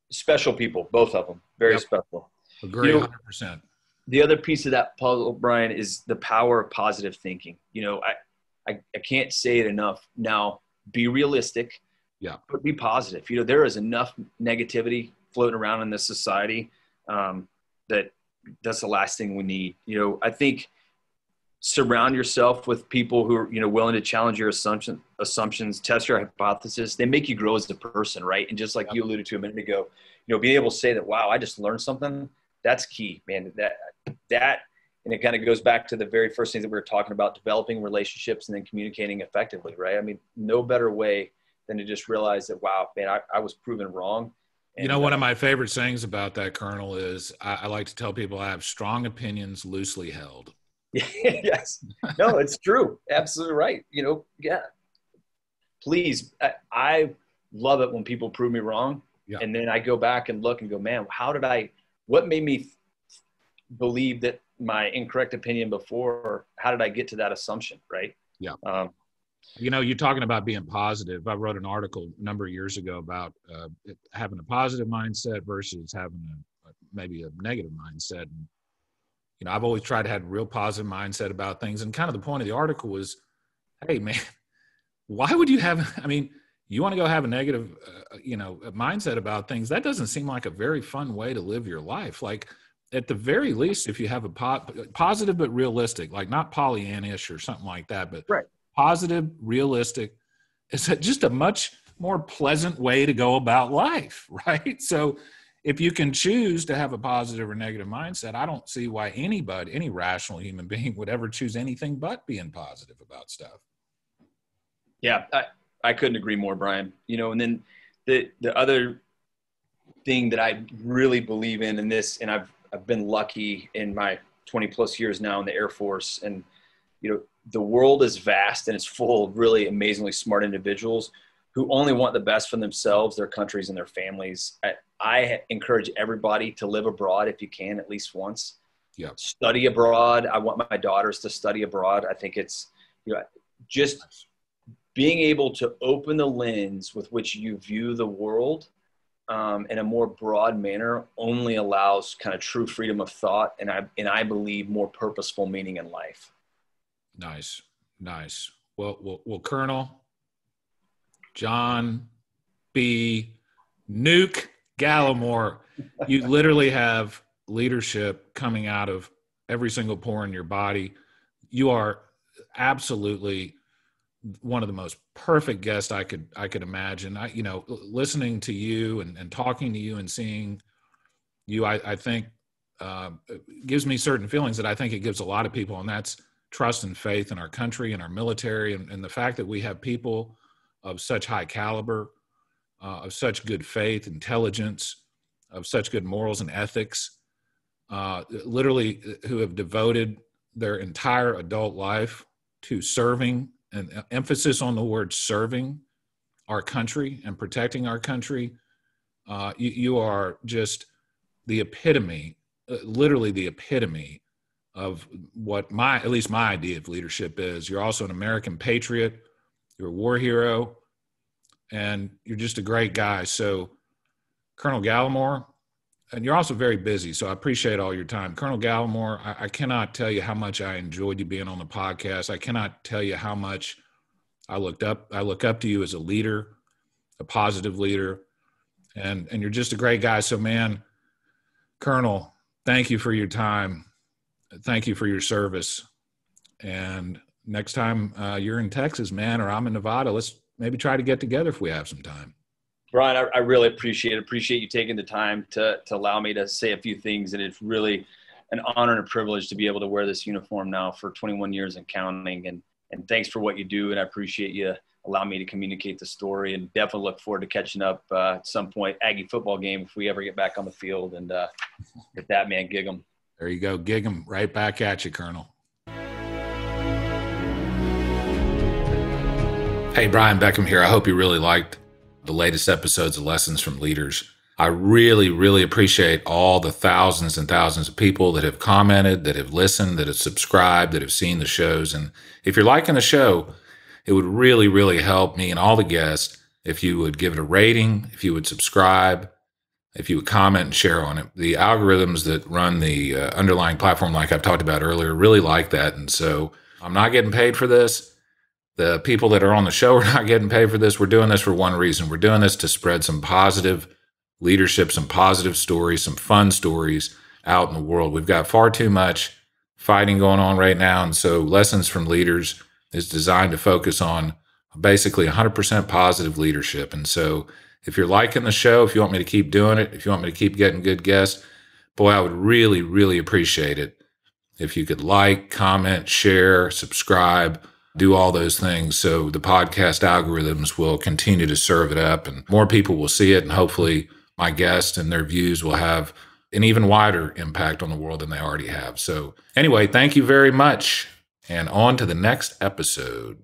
special people, both of them, very special. Agree, 100%. The other piece of that puzzle, Brian, is the power of positive thinking. You know, I can't say it enough. Now, be realistic, but be positive. You know, there is enough negativity floating around in this society that that's the last thing we need. You know, I think surround yourself with people who are, you know, willing to challenge your assumptions, test your hypothesis. They make you grow as a person, right? And just like you alluded to a minute ago, you know, being able to say that, wow, I just learned something. That's key, man. That, and it kind of goes back to the very first thing that we were talking about, developing relationships and then communicating effectively, right? I mean, no better way than to just realize that, wow, man, I was proven wrong. And, you know, one of my favorite sayings about that, Colonel, is I like to tell people I have strong opinions loosely held. Yes. No, it's true. Absolutely right. You know, please. I love it when people prove me wrong. Yeah. And then I go back and look and go, man, what made me believe that my incorrect opinion before? How did I get to that assumption? Right. Yeah. You know, you're talking about being positive. I wrote an article a number of years ago about having a positive mindset versus having maybe a negative mindset. And I've always tried to have a real positive mindset about things. And kind of the point of the article was, hey, man, why would you have, you want to go have a negative, mindset about things. That doesn't seem like a very fun way to live your life. Like, at the very least, if you have a positive but realistic, like not Pollyannish or something like that, but Right. positive, realistic, is just a much more pleasant way to go about life, right? So if you can choose to have a positive or negative mindset, I don't see why anybody, any rational human being, would ever choose anything but being positive about stuff. Yeah, I couldn't agree more, Brian. And then the other thing that I really believe in this, and I've been lucky in my 20 plus years now in the Air Force, and the world is vast and it's full of really amazingly smart individuals who only want the best for themselves, their countries, and their families. I encourage everybody to live abroad if you can, at least once. Yeah. Study abroad. I want my daughters to study abroad. I think it's just being able to open the lens with which you view the world in a more broad manner only allows kind of true freedom of thought, and I believe more purposeful meaning in life. Nice. Well, Colonel John B. Nuke Gallemore, you literally have leadership coming out of every single pore in your body. You are absolutely one of the most perfect guests I could imagine. Listening to you and talking to you and seeing you, I think gives me certain feelings that I think it gives a lot of people, and that's trust and faith in our country and our military, and the fact that we have people of such high caliber, of such good faith, intelligence, of such good morals and ethics, literally who have devoted their entire adult life to serving, and emphasis on the word serving our country and protecting our country. You are just the epitome, literally the epitome of what at least my idea of leadership is. You're also an American patriot. You're a war hero, and you're just a great guy. So, Colonel Gallemore, and you're also very busy, so I appreciate all your time. Colonel Gallemore, I cannot tell you how much I enjoyed you being on the podcast. I cannot tell you how much I look up to you as a leader, a positive leader, and you're just a great guy. So, man, Colonel, thank you for your time. Thank you for your service. And next time you're in Texas, man, or I'm in Nevada, let's maybe try to get together if we have some time. Brian, I really appreciate you taking the time to allow me to say a few things. And it's really an honor and a privilege to be able to wear this uniform now for 21 years and counting. And thanks for what you do. And I appreciate you allowing me to communicate the story, and definitely look forward to catching up at some point, Aggie football game, if we ever get back on the field, and get that man, gig 'em. There you go. Gig 'em right back at you, Colonel. Hey, Brian Beckcom here. I hope you really liked the latest episodes of Lessons from Leaders. I really, really appreciate all the thousands and thousands of people that have commented, that have listened, that have subscribed, that have seen the shows. And if you're liking the show, it would really, really help me and all the guests if you would give it a rating, if you would subscribe, if you would comment and share on it. The algorithms that run the underlying platform, like I've talked about earlier, really like that. And so I'm not getting paid for this. The people that are on the show are not getting paid for this. We're doing this for one reason. We're doing this to spread some positive leadership, some positive stories, some fun stories out in the world. We've got far too much fighting going on right now. And so Lessons from Leaders is designed to focus on basically 100% positive leadership. And so if you're liking the show, if you want me to keep doing it, if you want me to keep getting good guests, boy, I would really, really appreciate it if you could like, comment, share, subscribe, do all those things so the podcast algorithms will continue to serve it up and more people will see it, and hopefully my guests and their views will have an even wider impact on the world than they already have. So anyway, thank you very much, and on to the next episode.